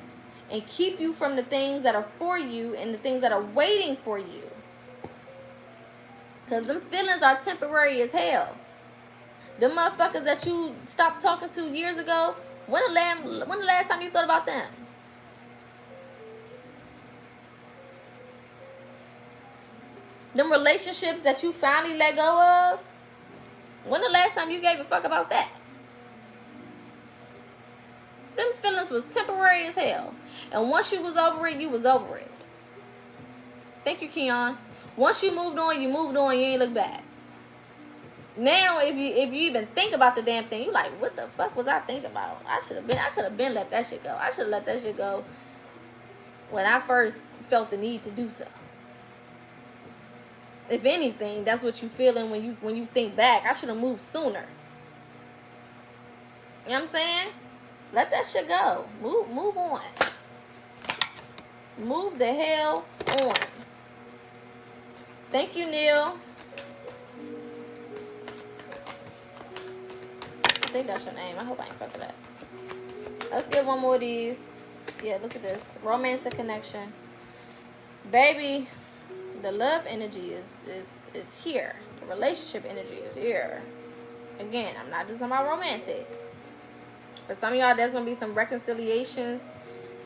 and keep you from the things that are for you and the things that are waiting for you. Because them feelings are temporary as hell. Them motherfuckers that you stopped talking to years ago, when the last time you thought about them? Them relationships that you finally let go of, when the last time you gave a fuck about that? Them feelings was temporary as hell. And once you was over it, you was over it. Thank you, Keon. Once you moved on, you ain't look back. Now, if you even think about the damn thing, you like, what the fuck was I thinking about? I could have been let that shit go. I should have let that shit go when I first felt the need to do so. If anything, that's what you feeling when you think back. I should have moved sooner. You know what I'm saying? Let that shit go. Move on. Move the hell on. Thank you, Neil. I think that's your name. I hope I ain't fucking that. Let's get one more of these. Yeah, look at this. Romantic connection. Baby, the love energy is here. The relationship energy is here. Again, I'm not just talking about romantic. For some of y'all, there's going to be some reconciliations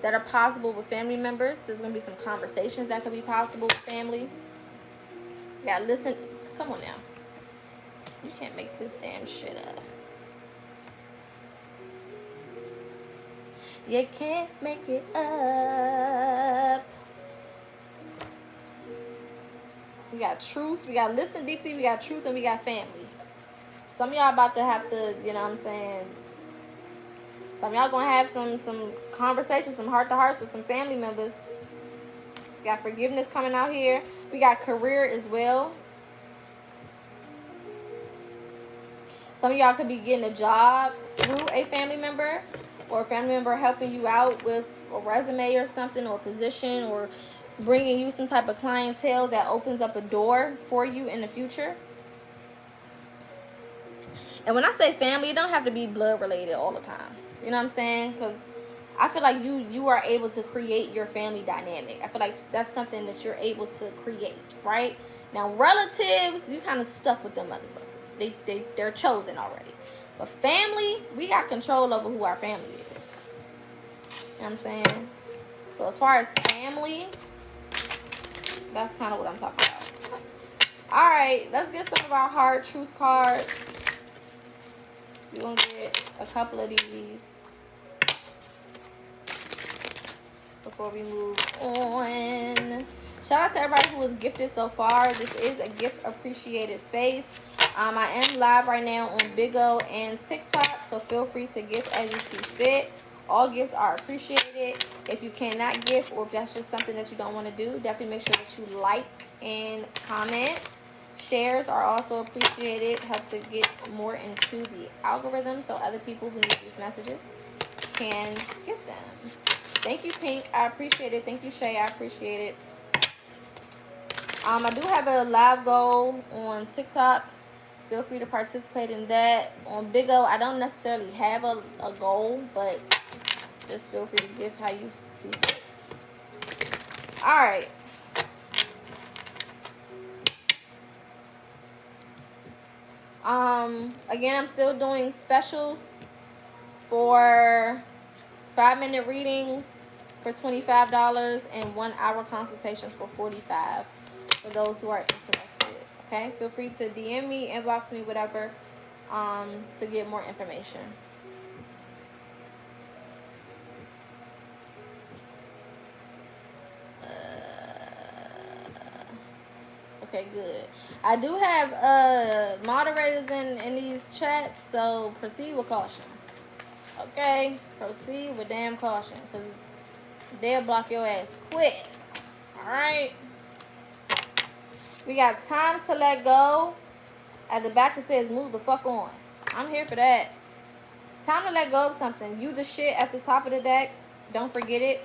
that are possible with family members. There's going to be some conversations that could be possible with family. You got to listen. Come on now. You can't make this damn shit up. You can't make it up. We got truth. We got listen deeply. We got truth, and we got family. Some of y'all about to have to, you know what I'm saying, some of y'all gonna have some conversations, some heart-to-hearts with some family members. We got forgiveness coming out here. We got career as well. Some of y'all could be getting a job through a family member, or a family member helping you out with a resume or something, or a position, or bringing you some type of clientele that opens up a door for you in the future. And when I say family, it don't have to be blood related all the time. You know what I'm saying? Because I feel like you are able to create your family dynamic. I feel like that's something that you're able to create, right? Now, relatives, you kind of stuck with them motherfuckers. They're chosen already. But family, we got control over who our family is. You know what I'm saying? So as far as family, that's kind of what I'm talking about. All right, let's get some of our hard truth cards. We're going to get a couple of these before we move on. Shout out to everybody who was gifted so far. This is a gift appreciated space. I am live right now on Big O and TikTok, so feel free to gift as you see fit. All gifts are appreciated. If you cannot gift, or if that's just something that you don't want to do, definitely make sure that you like and comment. Shares are also appreciated. Helps it get more into the algorithm, so other people who need these messages can get them. Thank you, Pink. I appreciate it. Thank you, Shay. I appreciate it. I do have a live goal on TikTok. Feel free to participate in that. On Big O, I don't necessarily have a goal, but just feel free to give how you see fit. All right. Again, I'm still doing specials for 5-minute readings for $25 and 1-hour consultations for $45 for those who are interested. Okay, feel free to DM me, inbox me, whatever, to get more information. Okay, good. I do have moderators in these chats, so proceed with caution. Okay, proceed with damn caution, because they'll block your ass quick. Alright. We got time to let go. At the back it says move the fuck on. I'm here for that. Time to let go of something. You the shit at the top of the deck. Don't forget it.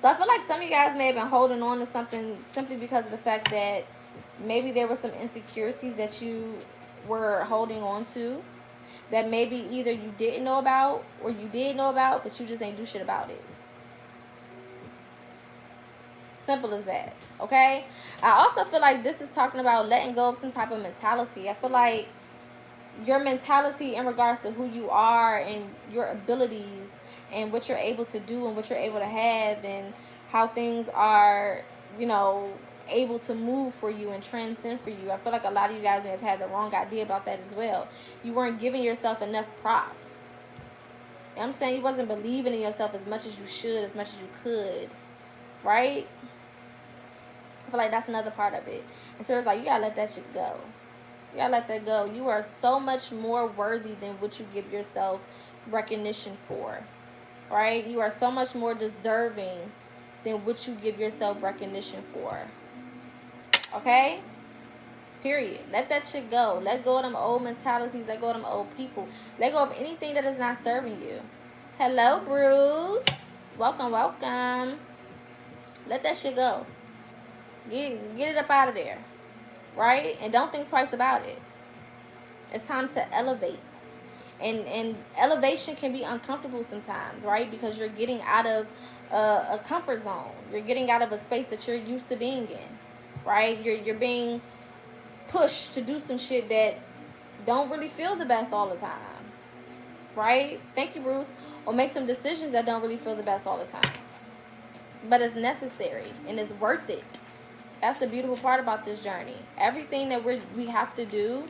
So I feel like some of you guys may have been holding on to something simply because of the fact that maybe there were some insecurities that you were holding on to, that maybe either you didn't know about or you did know about, but you just ain't do shit about it. Simple as that. Okay? I also feel like this is talking about letting go of some type of mentality. I feel like your mentality in regards to who you are and your abilities and what you're able to do and what you're able to have and how things are, you know, able to move for you and transcend for you. I feel like a lot of you guys may have had the wrong idea about that as well. You weren't giving yourself enough props. You know what I'm saying? You wasn't believing in yourself as much as you should, as much as you could. Right? I feel like that's another part of it. And so it's like, you gotta let that shit go. You gotta let that go. You are so much more worthy than what you give yourself recognition for. Right? You are so much more deserving than what you give yourself recognition for. Okay? Period. Let that shit go. Let go of them old mentalities. Let go of them old people. Let go of anything that is not serving you. Hello, Bruce. Welcome, welcome. Let that shit go. Get it up out of there. Right? And don't think twice about it. It's time to elevate. And elevation can be uncomfortable sometimes, right? Because you're getting out of a comfort zone. You're getting out of a space that you're used to being in, right? You're being pushed to do some shit that don't really feel the best all the time, right? Thank you, Bruce. Or make some decisions that don't really feel the best all the time. But it's necessary and it's worth it. That's the beautiful part about this journey. Everything that we have to do,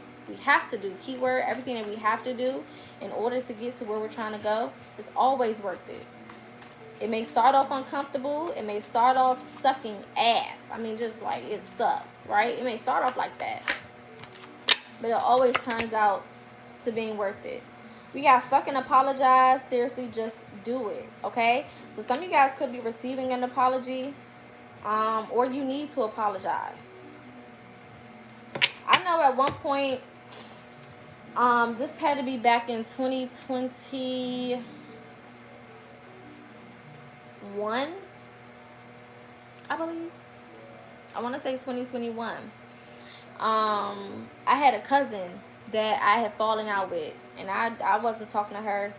keyword, everything that we have to do in order to get to where we're trying to go is always worth it. It may start off uncomfortable. It may start off sucking ass. I mean, just like it sucks, right? It may start off like that. But it always turns out to being worth it. We got fucking apologize. Seriously, just do it, okay? So some of you guys could be receiving an apology, or you need to apologize. I know at one point, this had to be back in 2021. I believe. I want to say 2021. I had a cousin that I had fallen out with, and I wasn't talking to her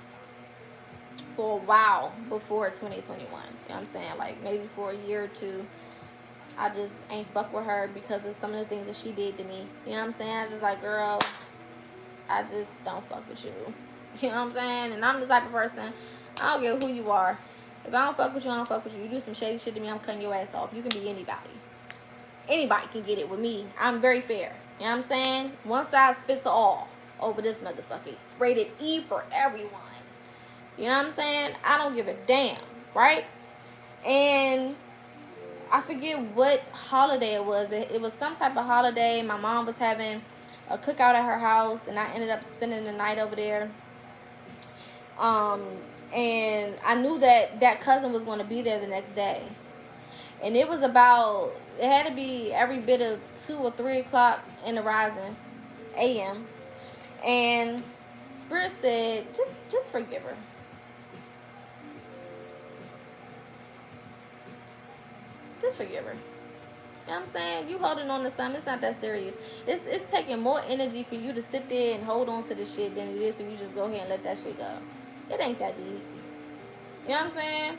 for a while before 2021. You know what I'm saying? Like maybe for a year or two. I just ain't fuck with her because of some of the things that she did to me. You know what I'm saying? I just like, girl, I just don't fuck with you. You know what I'm saying? And I'm the type of person, I don't care who you are. If I don't fuck with you, I don't fuck with you. You do some shady shit to me, I'm cutting your ass off. You can be anybody. Anybody can get it with me. I'm very fair. You know what I'm saying? One size fits all over this motherfucker. Rated E for everyone. You know what I'm saying? I don't give a damn. Right? And I forget what holiday it was. It was some type of holiday. My mom was having a cookout at her house, and I ended up spending the night over there. And I knew that that cousin was going to be there the next day. And it was about, it had to be every bit of 2 or 3 o'clock in the rising a.m. And Spirit said, just forgive her. Just forgive her. You know what I'm saying? You holding on to something, it's not that serious. It's taking more energy for you to sit there and hold on to the shit than it is for you just go ahead and let that shit go. It ain't that deep. You know what I'm saying?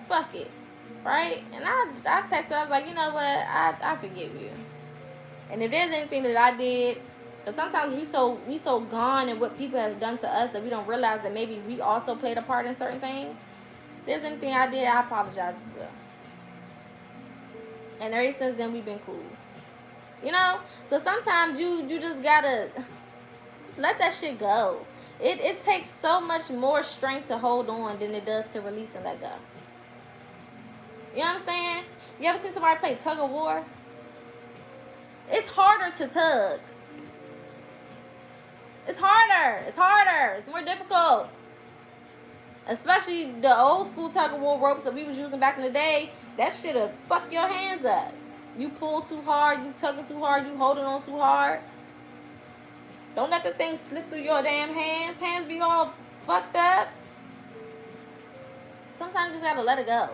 Fuck it. Right? And I texted her, I was like, you know what? I forgive you. And if there's anything that I did, because sometimes we so gone in what people has done to us that we don't realize that maybe we also played a part in certain things. If there's anything I did, I apologize as well. And ever since then, we've been cool. You know? So sometimes you just gotta just let that shit go. It takes so much more strength to hold on than it does to release and let go. You know what I'm saying? You ever seen somebody play tug of war? It's harder to tug. It's harder. It's harder. It's more difficult. Especially the old school tug of war ropes that we was using back in the day. That shit'll fuck your hands up. You pull too hard, you tugging too hard, you holding on too hard. Don't let the thing slip through your damn hands. Hands be all fucked up. Sometimes you just gotta let it go.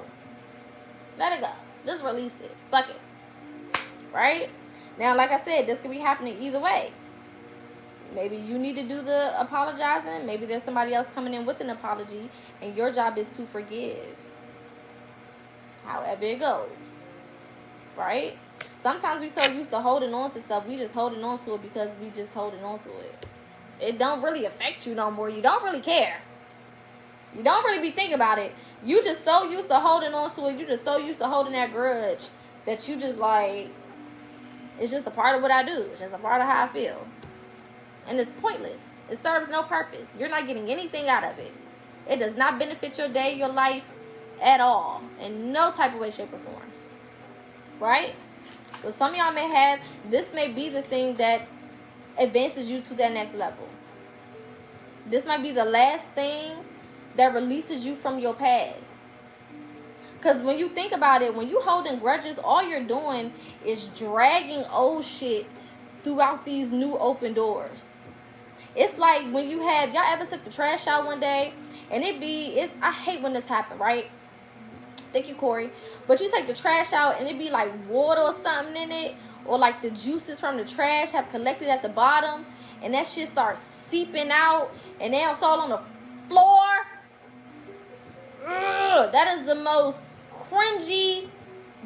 Let it go. Just release it. Fuck it. Right? Now, like I said, this could be happening either way. Maybe you need to do the apologizing. Maybe there's somebody else coming in with an apology, and your job is to forgive. However it goes. Right? Sometimes we so used to holding on to stuff, we just holding on to it because we just holding on to it. It don't really affect you no more. You don't really care. You don't really be thinking about it. You just so used to holding on to it. You just so used to holding that grudge that you just like, it's just a part of what I do. It's just a part of how I feel. And it's pointless. It serves no purpose. You're not getting anything out of it. It does not benefit your day, your life at all. In no type of way, shape, or form. Right? So some of y'all may have, this may be the thing that advances you to that next level. This might be the last thing that releases you from your past. Because when you think about it, when you holding grudges, all you're doing is dragging old shit throughout these new open doors. It's like when you have, y'all ever took the trash out one day and I hate when this happens, right? Thank you, Corey. But you take the trash out and it be like water or something in it, or like the juices from the trash have collected at the bottom, and that shit starts seeping out, and now it's all on the floor. Ugh, that is the most cringy,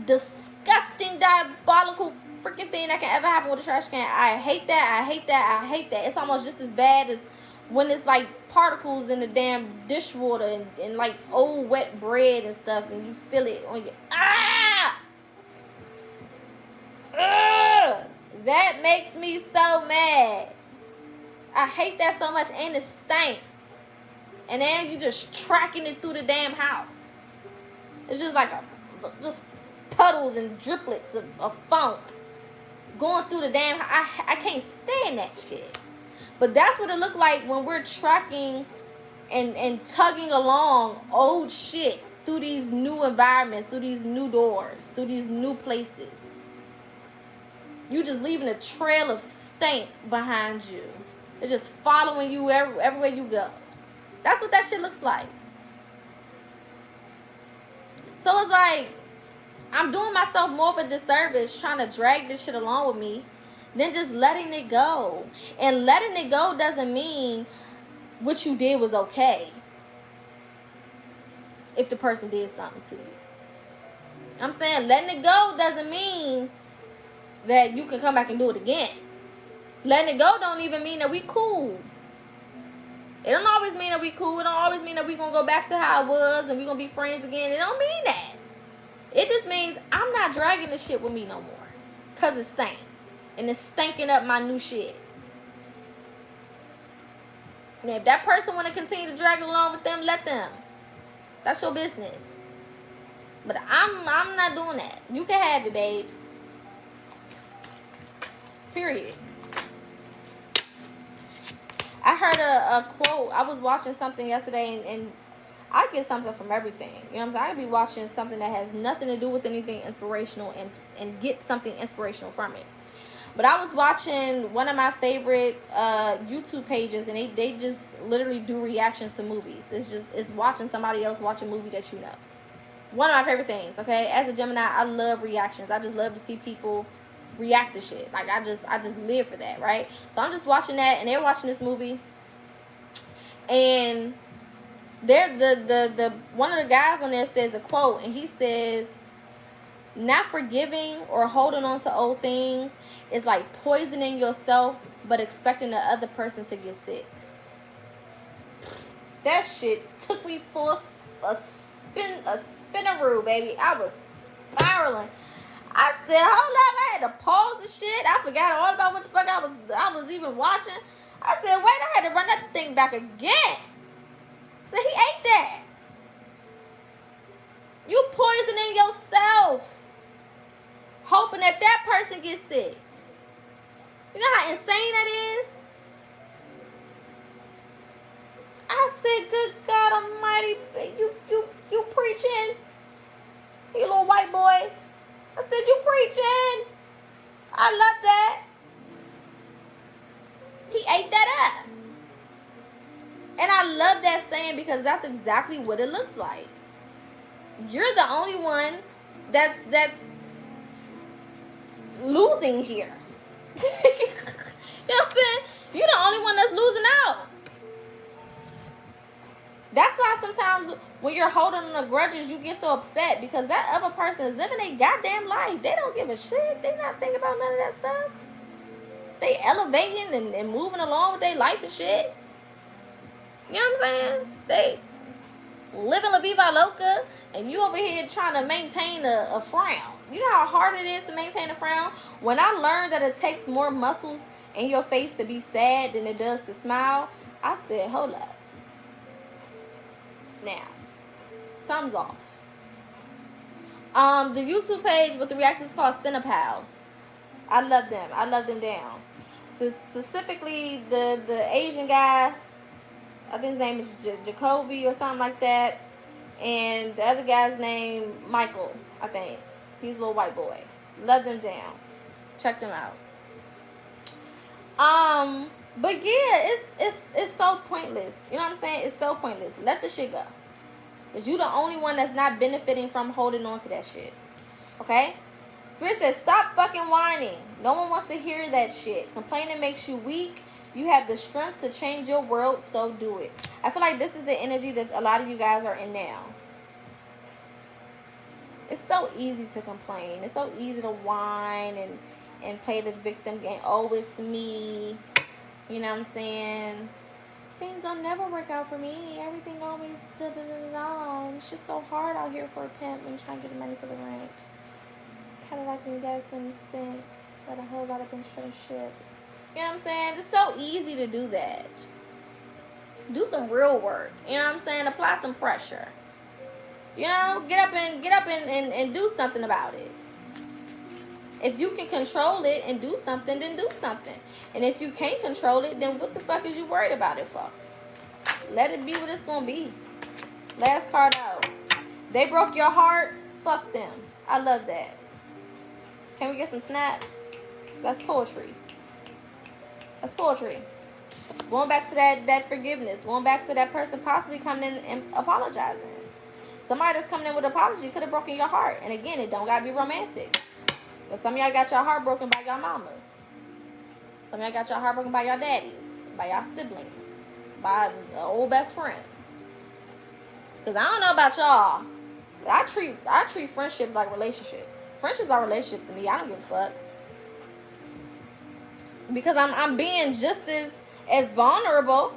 disgusting, diabolical freaking thing that can ever happen with a trash can. I hate that. I hate that. I hate that. It's almost just as bad as when it's like particles in the damn dishwater and like old wet bread and stuff, and you feel it on your that makes me so mad. I hate that so much, and it stank. And then you just tracking it through the damn house. It's just like just puddles and driplets of funk going through the damn house. I can't stand that shit. But that's what it looked like when we're tracking and tugging along old shit through these new environments, through these new doors, through these new places. You just leaving a trail of stank behind you. It's just following you everywhere you go. That's what that shit looks like. So it's like, I'm doing myself more of a disservice trying to drag this shit along with me than just letting it go. And letting it go doesn't mean what you did was okay if the person did something to you. I'm saying letting it go doesn't mean that you can come back and do it again. Letting it go don't even mean that we cool. It don't always mean that we cool. It don't always mean that we gonna go back to how it was and we gonna be friends again. It don't mean that. It just means I'm not dragging this shit with me no more. Cause it stank. And it's stinking up my new shit. And if that person wanna continue to drag it along with them, let them. That's your business. But I'm not doing that. You can have it, babes. Period. I heard a quote. I was watching something yesterday and I get something from everything. You know what I'm saying? I could be watching something that has nothing to do with anything inspirational and get something inspirational from it. But I was watching one of my favorite YouTube pages, and they just literally do reactions to movies. It's watching somebody else watch a movie that you know. One of my favorite things, okay? As a Gemini, I love reactions. I just love to see people react to shit. Like, I just live for that, right? So I'm just watching that, and they're watching this movie, and they're the one of the guys on there says a quote, and he says, not forgiving or holding on to old things is like poisoning yourself but expecting the other person to get sick. That shit took me for a spinaroo, baby. I was spiraling. I said, hold up, I had to pause the shit. I forgot all about what the fuck I was even watching. I said, wait, I had to run that thing back again. I said, he ate that. You poisoning yourself, hoping that person gets sick. You know how insane that is? I said, good God Almighty, you preaching? You little white boy. I said, you preaching? I love that. He ate that up. And I love that saying because that's exactly what it looks like. You're the only one that's losing here. You know what I'm saying? You're the only one that's losing out. That's why sometimes when you're holding on to grudges, you get so upset because that other person is living their goddamn life. They don't give a shit. They not thinking about none of that stuff. They elevating and moving along with their life and shit. You know what I'm saying? They living La Viva Loca, and you over here trying to maintain a frown. You know how hard it is to maintain a frown? When I learned that it takes more muscles in your face to be sad than it does to smile, I said, hold up. Now, something's off. The YouTube page with the reactions is called Cinepals. I love them. I love them down. So specifically, the Asian guy, I think his name is Jacoby or something like that. And the other guy's name, Michael, I think. He's a little white boy. Love them down. Check them out. But yeah, it's so pointless. You know what I'm saying? It's so pointless. Let the shit go. Because you the only one that's not benefiting from holding on to that shit. Okay? Spirit says, stop fucking whining. No one wants to hear that shit. Complaining makes you weak. You have the strength to change your world, so do it. I feel like this is the energy that a lot of you guys are in now. It's so easy to complain. It's so easy to whine and play the victim game. Oh, it's me. You know what I'm saying? Things don't never work out for me. Everything always da-da-da-da. It's just so hard out here for a pimp when you're trying to get the money for the rent. Kind of like when you guys when you spent got a whole lot of shit. You know what I'm saying? It's so easy to do that. Do some real work. You know what I'm saying? Apply some pressure. You know, get up and do something about it. If you can control it and do something, then do something. And if you can't control it, then what the fuck is you worried about it for? Let it be what it's gonna be. Last card out. They broke your heart. Fuck them. I love that. Can we get some snaps? That's poetry. That's poetry. Going back to that forgiveness. Going back to that person possibly coming in and apologizing. Somebody that's coming in with an apology could have broken your heart. And again, it don't gotta be romantic. But some of y'all got your heart broken by your mamas. Some of y'all got your heart broken by your daddies, by your siblings, by an old best friend. Because I don't know about y'all, but I treat friendships like relationships. Friendships are relationships to me. I don't give a fuck. Because I'm being just as vulnerable.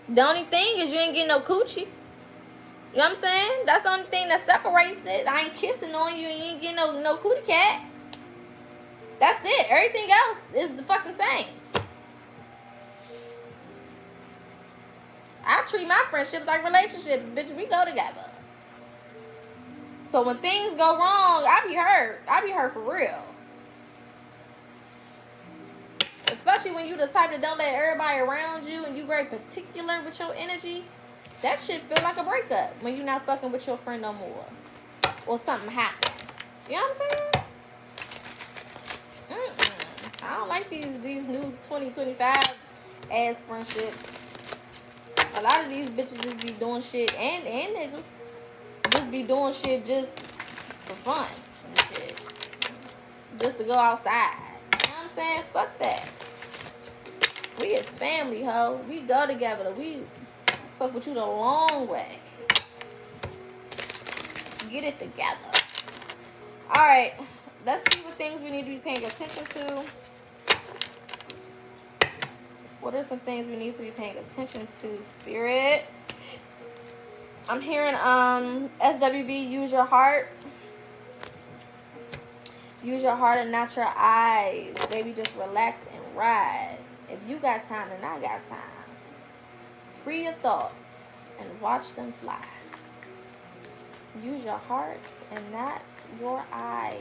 The only thing is you ain't getting no coochie. You know what I'm saying? That's the only thing that separates it. I ain't kissing on you and you ain't getting no cootie cat. That's it. Everything else is the fucking same. I treat my friendships like relationships. Bitch, we go together. So when things go wrong, I be hurt. I be hurt for real. Especially when you the type that don't let everybody around you and you very particular with your energy. That shit feel like a breakup when you're not fucking with your friend no more. Or something happened. You know what I'm saying? I don't like these new 2025 ass friendships. A lot of these bitches just be doing shit, and niggas just be doing shit just for fun and shit. Just to go outside. You know what I'm saying? Fuck that. We is family, ho. We go together. We fuck with you the long way. Get it together. Alright. Let's see what things we need to be paying attention to. What are some things we need to be paying attention to, Spirit? I'm hearing SWV, use your heart. Use your heart and not your eyes. Baby, just relax and ride. If you got time, then I got time. Free your thoughts and watch them fly. Use your heart and not your eyes.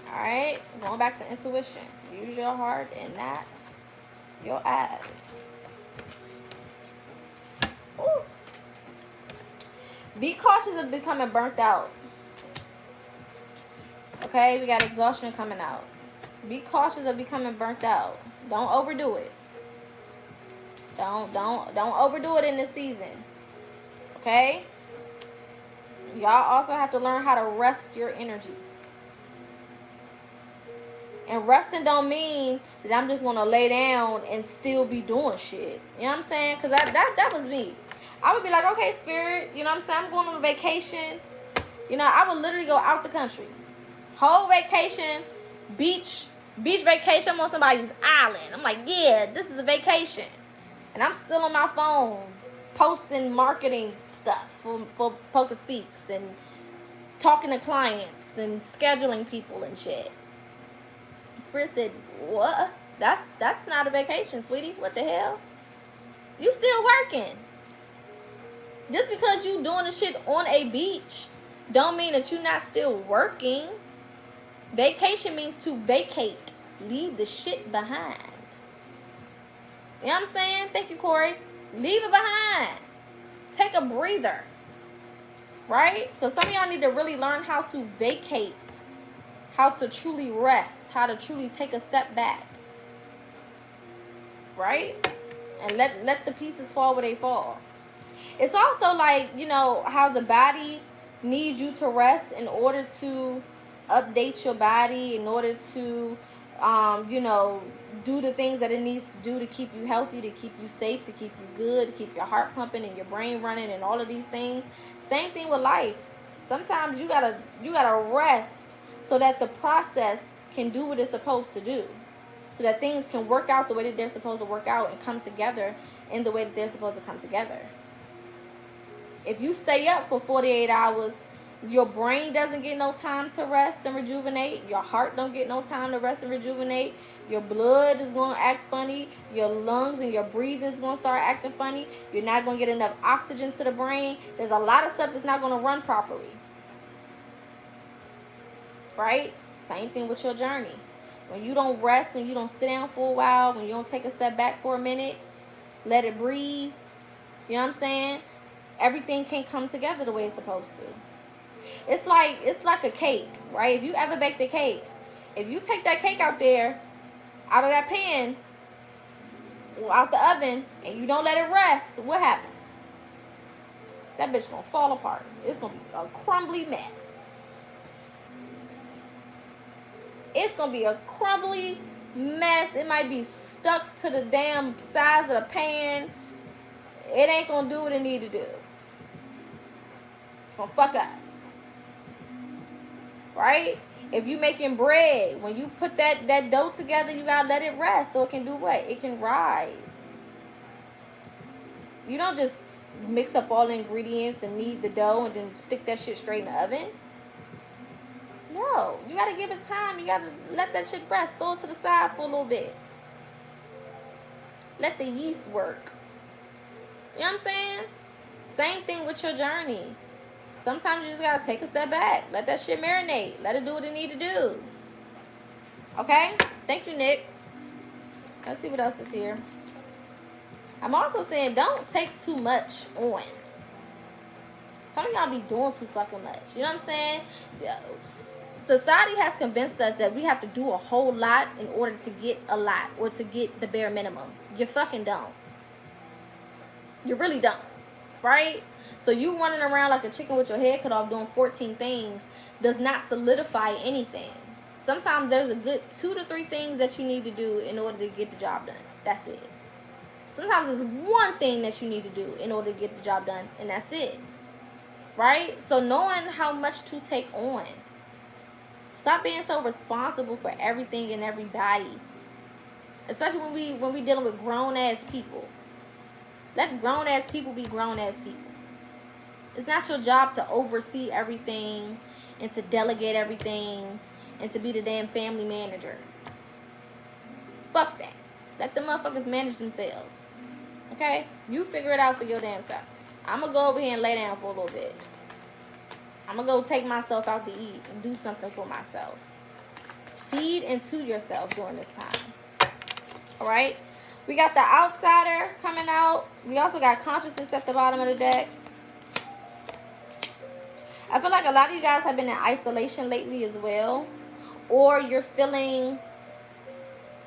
Alright? Going back to intuition. Use your heart and not your eyes. Ooh. Be cautious of becoming burnt out. Okay? We got exhaustion coming out. Be cautious of becoming burnt out. Don't overdo it. Don't overdo it in this season. Okay? Y'all also have to learn how to rest your energy. And resting don't mean that I'm just going to lay down and still be doing shit. You know what I'm saying? Because that was me. I would be like, okay, Spirit, you know what I'm saying? I'm going on a vacation. You know, I would literally go out the country. Whole vacation, beach vacation. I'm on somebody's island. I'm like, yeah, this is a vacation. And I'm still on my phone posting marketing stuff for PocaSPEAKS and talking to clients and scheduling people and shit. Spirit said, what? That's not a vacation, sweetie. What the hell? You still working. Just because you doing the shit on a beach don't mean that you're not still working. Vacation means to vacate. Leave the shit behind. You know what I'm saying? Thank you, Corey. Leave it behind. Take a breather. Right? So some of y'all need to really learn how to vacate. How to truly rest. How to truly take a step back. Right? And let the pieces fall where they fall. It's also like, you know, how the body needs you to rest in order to update your body, in order to, you know, do the things that it needs to do to keep you healthy, to keep you safe, to keep you good, to keep your heart pumping and your brain running and all of these things. Same thing with life. Sometimes you gotta rest so that the process can do what it's supposed to do. So that things can work out the way that they're supposed to work out and come together in the way that they're supposed to come together. If you stay up for 48 hours, your brain doesn't get no time to rest and rejuvenate. Your heart don't get no time to rest and rejuvenate. Your blood is going to act funny. Your lungs and your breathing is going to start acting funny. You're not going to get enough oxygen to the brain. There's a lot of stuff that's not going to run properly. Right? Same thing with your journey. When you don't rest, when you don't sit down for a while, when you don't take a step back for a minute, let it breathe. You know what I'm saying? Everything can't come together the way it's supposed to. It's like a cake, right? If you ever baked a cake, if you take that cake out there, out of that pan, or out the oven, and you don't let it rest, what happens? That bitch gonna fall apart. It's gonna be a crumbly mess. It's gonna be a crumbly mess. It might be stuck to the damn sides of the pan. It ain't gonna do what it need to do. It's gonna fuck up. Right? If you making bread, when you put that dough together, you gotta let it rest so it can do what? It can rise. You don't just mix up all the ingredients and knead the dough and then stick that shit straight in the oven. No, you gotta give it time. You gotta let that shit rest. Throw it to the side for a little bit. Let the yeast work. You know what I'm saying? Same thing with your journey. Sometimes you just gotta take a step back. Let that shit marinate. Let it do what it need to do. Okay? Thank you, Nick. Let's see what else is here. I'm also saying don't take too much on. Some of y'all be doing too fucking much. You know what I'm saying? Yeah. Society has convinced us that we have to do a whole lot in order to get a lot or to get the bare minimum. You fucking don't. You really don't. Right? So you running around like a chicken with your head cut off doing 14 things does not solidify anything. Sometimes there's a good 2 to 3 things that you need to do in order to get the job done. That's it. Sometimes there's one thing that you need to do in order to get the job done, and that's it. Right? So knowing how much to take on. Stop being so responsible for everything and everybody. Especially when we dealing with grown ass people. Let grown ass people be grown ass people. It's not your job to oversee everything and to delegate everything and to be the damn family manager. Fuck that. Let the motherfuckers manage themselves. Okay? You figure it out for your damn self. I'm going to go over here and lay down for a little bit. I'm going to go take myself out to eat and do something for myself. Feed into yourself during this time. Alright? We got the outsider coming out. We also got consciousness at the bottom of the deck. I feel like a lot of you guys have been in isolation lately as well. Or you're feeling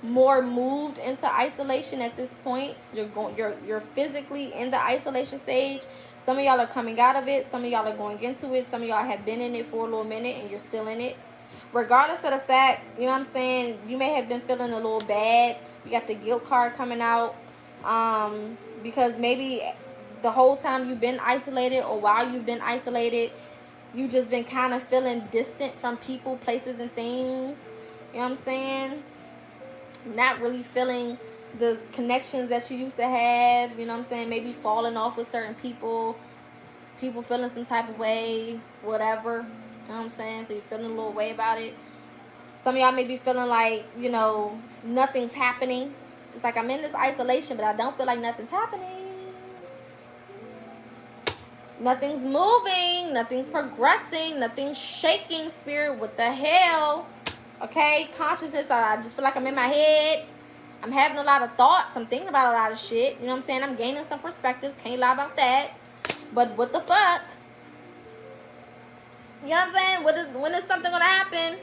more moved into isolation at this point. You're physically in the isolation stage. Some of y'all are coming out of it. Some of y'all are going into it. Some of y'all have been in it for a little minute and you're still in it. Regardless of the fact, you know what I'm saying, you may have been feeling a little bad. You got the guilt card coming out. Because maybe the whole time you've been isolated or while you've been isolated, you've just been kind of feeling distant from people, places, and things. You know what I'm saying? Not really feeling the connections that you used to have. You know what I'm saying? Maybe falling off with certain people. People feeling some type of way. Whatever. You know what I'm saying? So you're feeling a little way about it. Some of y'all may be feeling like, you know, nothing's happening. It's like I'm in this isolation, but I don't feel like nothing's happening. Nothing's moving. Nothing's progressing. Nothing's shaking, spirit. What the hell? Okay? Consciousness. I just feel like I'm in my head. I'm having a lot of thoughts. I'm thinking about a lot of shit. You know what I'm saying? I'm gaining some perspectives. Can't lie about that. But what the fuck? You know what I'm saying? When is something going to happen?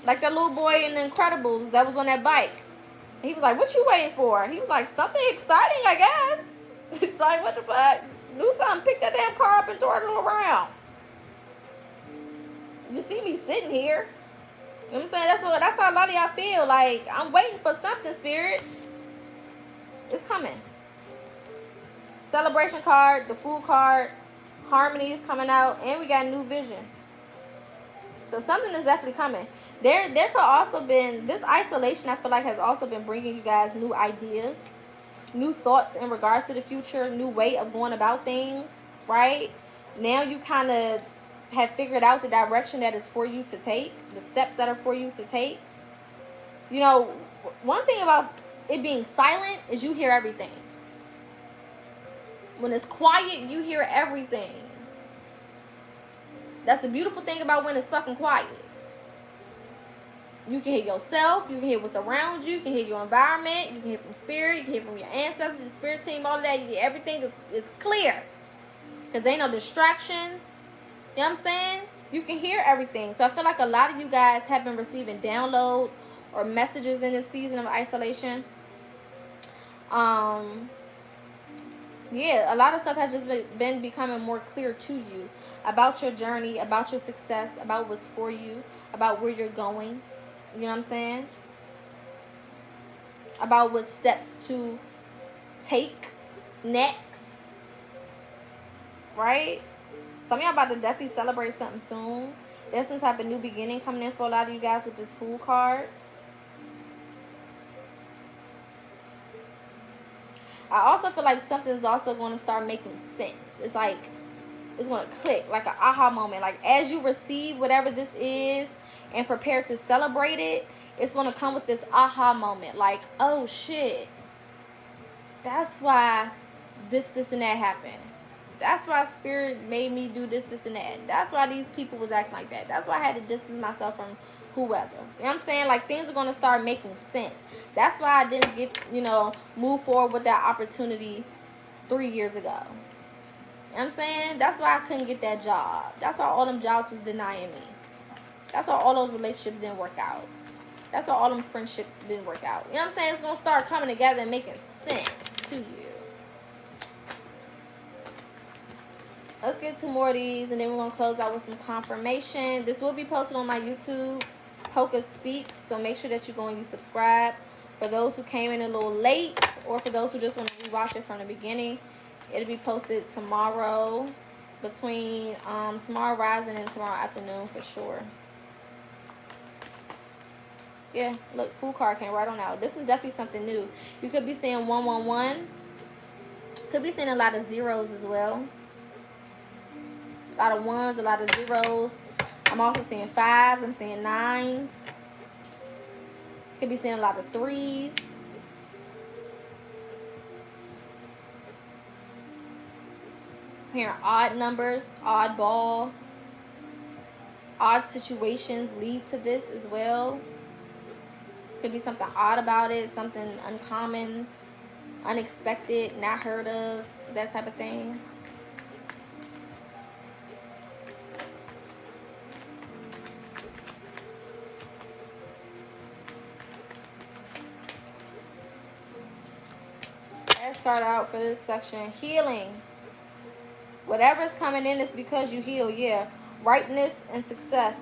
Like that little boy in The Incredibles that was on that bike. He was like, what you waiting for? He was like, something exciting, I guess. It's like, what the fuck? Do something. Pick that damn car up and throw it around. You see me sitting here. You know what I'm saying? That's how a lot of y'all feel. Like, I'm waiting for something, spirit. It's coming. Celebration card, the Fool card, Harmony is coming out, and we got New Vision. So something is definitely coming. There could also been, this isolation I feel like has also been bringing you guys new ideas, new thoughts in regards to the future, new way of going about things, right? Now you kind of have figured out the direction that is for you to take, the steps that are for you to take. You know, one thing about it being silent is you hear everything. When it's quiet, you hear everything. That's the beautiful thing about when it's fucking quiet. You can hear yourself. You can hear what's around you. You can hear your environment. You can hear from spirit. You can hear from your ancestors, your spirit team, all of that. Everything is clear. Because there ain't no distractions. You know what I'm saying? You can hear everything. So I feel like a lot of you guys have been receiving downloads or messages in this season of isolation. Yeah, a lot of stuff has just been becoming more clear to you about your journey, about your success, about what's for you, about where you're going. You know what I'm saying? About what steps to take next. Right? Some of y'all about to definitely celebrate something soon. There's some type of new beginning coming in for a lot of you guys with this Fool card. I also feel like something's also going to start making sense. It's like, it's going to click, like an aha moment. Like, as you receive whatever this is and prepare to celebrate it, it's going to come with this aha moment. Like, oh, shit. That's why this, and that happened. That's why spirit made me do this, and that. That's why these people was acting like that. That's why I had to distance myself from whoever. You know what I'm saying? Like, things are going to start making sense. That's why I didn't get, move forward with that opportunity 3 years ago. You know what I'm saying? That's why I couldn't get that job. That's why all them jobs was denying me. That's why all those relationships didn't work out. That's why all them friendships didn't work out. You know what I'm saying? It's going to start coming together and making sense to you. Let's get 2 more of these, and then we're going to close out with some confirmation. This will be posted on my YouTube, PocaSPEAKS, so make sure that you go and you subscribe. For those who came in a little late, or for those who just want to rewatch it from the beginning, it'll be posted tomorrow, between tomorrow rising and tomorrow afternoon for sure. Yeah, look, food card came right on out. This is definitely something new. You could be seeing 111. Could be seeing a lot of zeros as well. A lot of ones, a lot of zeros. I'm also seeing 5s. I'm seeing 9s. Could be seeing a lot of 3s. Hearing odd numbers, oddball. Odd situations lead to this as well. Could be something odd about it, something uncommon, unexpected, not heard of, that type of thing. Let's start out for this section. Healing. Whatever's coming in is because you heal. Yeah. Ripeness and success.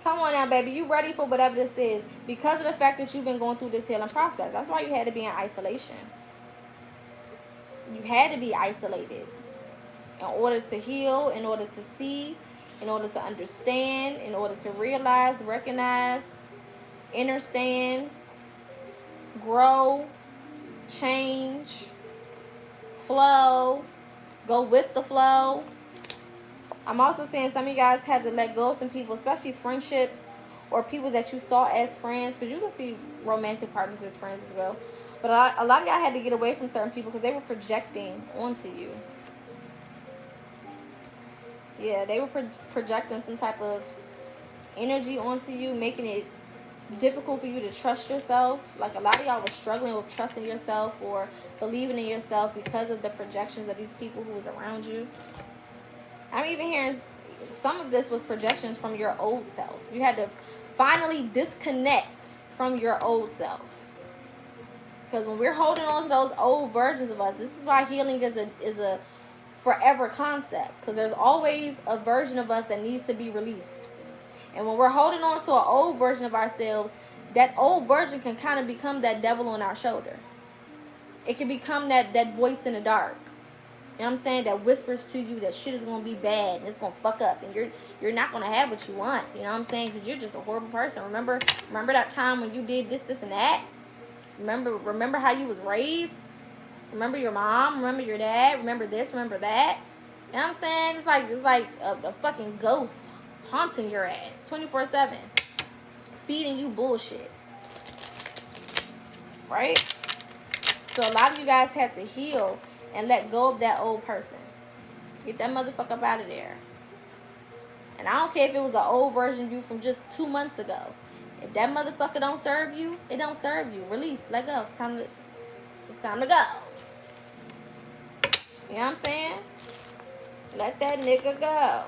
Come on now, baby. You ready for whatever this is. Because of the fact that you've been going through this healing process. That's why you had to be in isolation. You had to be isolated. In order to heal, in order to see, in order to understand, in order to realize, recognize, understand, grow, change, flow, go with the flow. I'm also saying some of you guys had to let go of some people, especially friendships or people that you saw as friends, because you can see romantic partners as friends as well. But a lot of y'all had to get away from certain people because they were projecting onto you. Yeah, they were projecting some type of energy onto you, making it difficult for you to trust yourself. Like, a lot of y'all were struggling with trusting yourself or believing in yourself because of the projections of these people who was around you. I'm even hearing some of this was projections from your old self. You had to finally disconnect from your old self. Because when we're holding on to those old versions of us, this is why healing is a forever concept. Because there's always a version of us that needs to be released. And when we're holding on to an old version of ourselves, that old version can kind of become that devil on our shoulder. It can become that voice in the dark. You know what I'm saying? That whispers to you that shit is going to be bad and it's going to fuck up and you're not going to have what you want. You know what I'm saying? Because you're just a horrible person. Remember that time when you did this, and that? Remember how you was raised? Remember your mom? Remember your dad? Remember this? Remember that? You know what I'm saying? It's like a fucking ghost haunting your ass 24/7. Feeding you bullshit. Right? So a lot of you guys had to heal and let go of that old person. Get that motherfucker up out of there. And I don't care if it was an old version of you from just 2 months ago. If that motherfucker don't serve you, it don't serve you. Release. Let go. It's time to go. You know what I'm saying? Let that nigga go.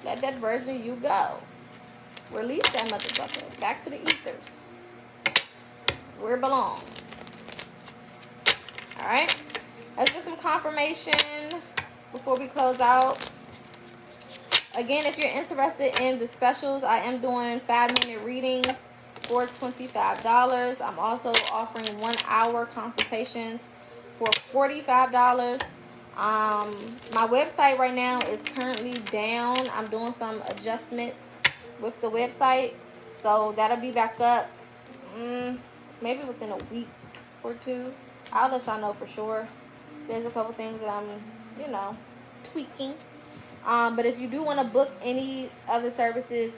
Let that version of you go. Release that motherfucker. Back to the ethers. Where it belongs. Alright? Let's get some confirmation before we close out. Again, if you're interested in the specials, I am doing 5-minute readings for $25. I'm also offering 1-hour consultations for $45. My website right now is currently down. I'm doing some adjustments with the website, so that'll be back up maybe within a week or 2. I'll let y'all know for sure. There's a couple things that I'm, tweaking. But if you do want to book any other services,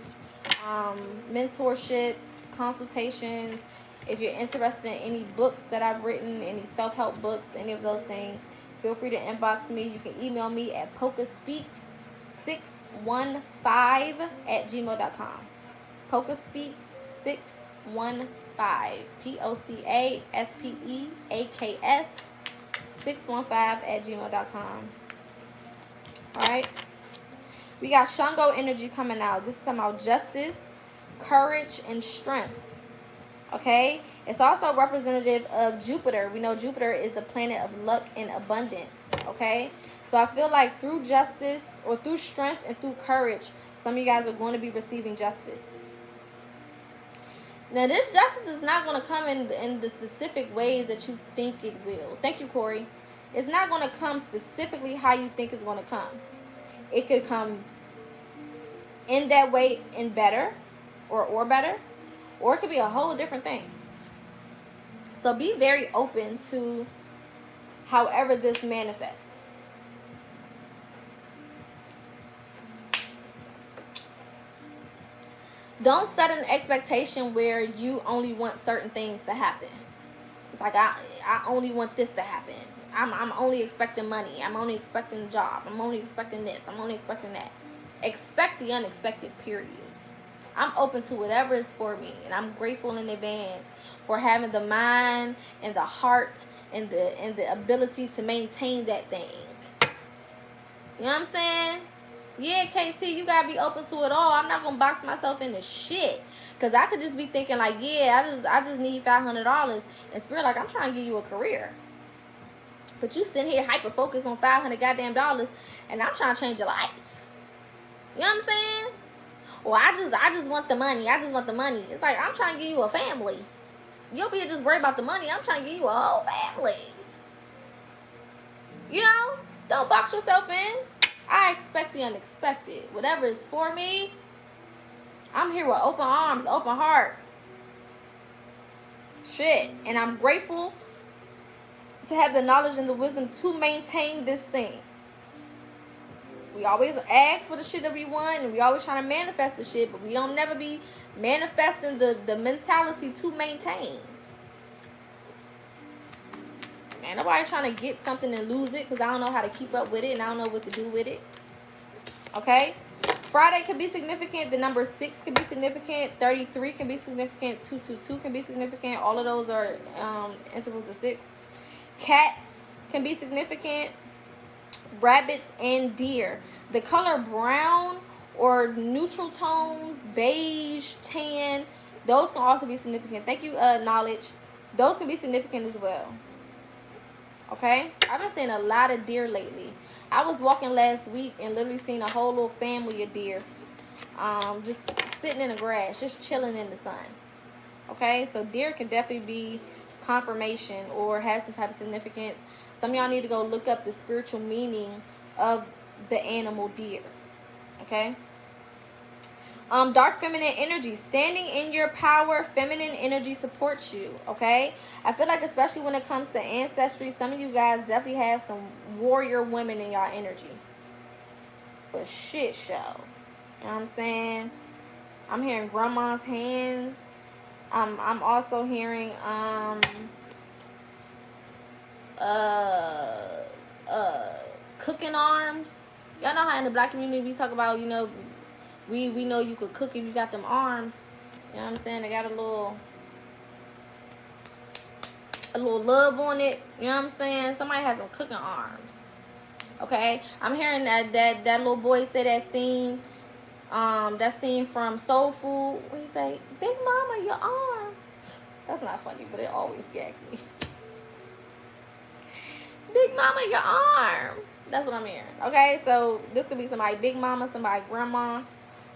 mentorships, consultations, if you're interested in any books that I've written, any self-help books, any of those things, feel free to inbox me. You can email me at PocaSPEAKS PocaSPEAKS615 at gmail.com. PocaSPEAKS615. PocaSPEAKS 615 at gmail.com. Alright. We got Shango energy coming out. This is talking about justice, courage, and strength. Okay? It's also representative of Jupiter. We know Jupiter is the planet of luck and abundance. Okay? So I feel like through justice, or through strength and through courage, some of you guys are going to be receiving justice. Now, this justice is not going to come in the specific ways that you think it will. Thank you, Corey. It's not going to come specifically how you think it's going to come. It could come in that way and better, or better, or it could be a whole different thing. So be very open to however this manifests. Don't set an expectation where you only want certain things to happen. It's like, I only want this to happen. I'm only expecting money. I'm only expecting a job. I'm only expecting this. I'm only expecting that. Expect the unexpected, period. I'm open to whatever is for me. And I'm grateful in advance for having the mind and the heart and the ability to maintain that thing. You know what I'm saying? Yeah, KT, you gotta be open to it all. I'm not gonna box myself into shit. Cause I could just be thinking like, yeah, I just need $500, and Spirit like, I'm trying to give you a career. But you sitting here hyper focused on $500 goddamn dollars, and I'm trying to change your life. You know what I'm saying? Or I just want the money. I just want the money. It's like, I'm trying to give you a family. You'll be just worried about the money. I'm trying to give you a whole family. You know? Don't box yourself in. I expect the unexpected. Whatever is for me, I'm here with open arms, open heart. Shit. And I'm grateful to have the knowledge and the wisdom to maintain this thing. We always ask for the shit that we want, and we always trying to manifest the shit, but we don't never be manifesting the mentality to maintain. Man, nobody trying to get something and lose it, because I don't know how to keep up with it, and I don't know what to do with it. Okay? Friday could be significant. The number 6 could be significant. 33 can be significant. 222 can be significant. All of those are intervals of 6. Cats can be significant. Rabbits and deer. The color brown or neutral tones, beige, tan, those can also be significant. Thank you, Knowledge. Those can be significant as well. Okay? I've been seeing a lot of deer lately. I was walking last week and literally seen a whole little family of deer. Just sitting in the grass, just chilling in the sun. Okay? So deer can definitely be confirmation or have some type of significance. Some of y'all need to go look up the spiritual meaning of the animal deer. Okay? Dark feminine energy. Standing in your power, feminine energy supports you. Okay? I feel like especially when it comes to ancestry, some of you guys definitely have some warrior women in y'all energy. For shit show. You know what I'm saying? I'm hearing grandma's hands. I'm also hearing cooking arms. Y'all know how in the black community we talk about, you know, we know you could cook if you got them arms. You know what I'm saying? They got a little love on it. You know what I'm saying? Somebody has some cooking arms. Okay? I'm hearing that little boy say that scene from Soul Food. What he say? Big mama, your arm. That's not funny, but it always gets me. Big mama, your arm. That's what I'm hearing. Okay, so this could be somebody big mama, somebody grandma.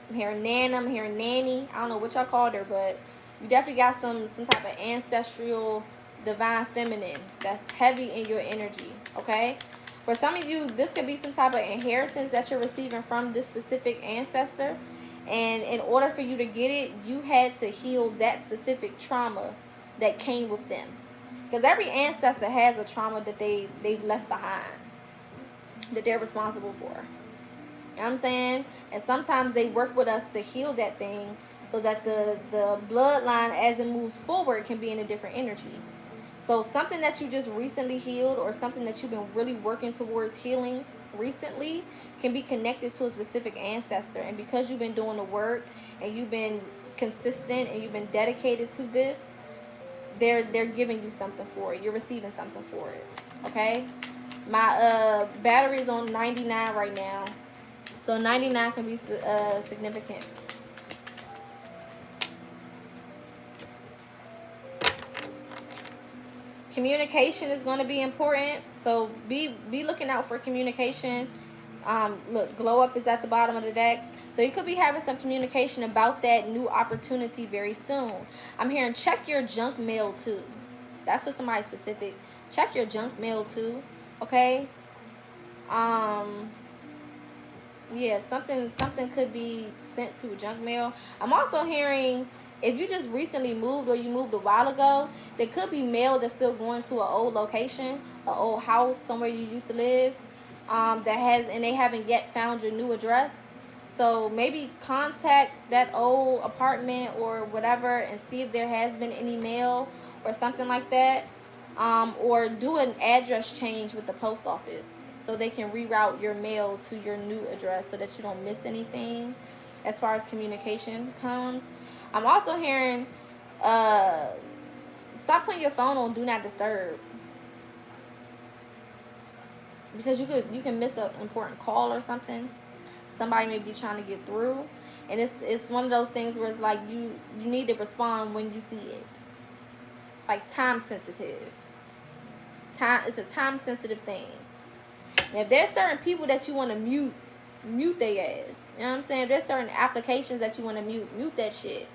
I'm hearing nana, I'm hearing nanny. I don't know what y'all called her, but you definitely got some type of ancestral divine feminine that's heavy in your energy. Okay, for some of you, this could be some type of inheritance that you're receiving from this specific ancestor, and in order for you to get it, you had to heal that specific trauma that came with them. Because every ancestor has a trauma that they've left behind, that they're responsible for. You know what I'm saying? And sometimes they work with us to heal that thing so that the bloodline, as it moves forward, can be in a different energy. So something that you just recently healed, or something that you've been really working towards healing, recently can be connected to a specific ancestor. And because you've been doing the work and you've been consistent and you've been dedicated to this, they're giving you something for it. You're receiving something for it. Okay? My battery is on 99 right now. So 99 can be significant. Communication is going to be important. So be looking out for communication. Look, glow up is at the bottom of the deck. So you could be having some communication about that new opportunity very soon. I'm hearing check your junk mail too. That's for somebody specific. Check your junk mail too. Okay? Yeah, something could be sent to a junk mail. I'm also hearing if you just recently moved or you moved a while ago, there could be mail that's still going to an old location, an old house somewhere you used to live, and they haven't yet found your new address. So maybe contact that old apartment or whatever and see if there has been any mail or something like that, or do an address change with the post office so they can reroute your mail to your new address so that you don't miss anything as far as communication comes. I'm also hearing stop putting your phone on do not disturb, because you can miss an important call or something. Somebody may be trying to get through, and it's one of those things where it's like you need to respond when you see it. Like time sensitive. It's a time sensitive thing. Now, if there's certain people that you want to mute their ass. You know what I'm saying? If there's certain applications that you want to mute that shit.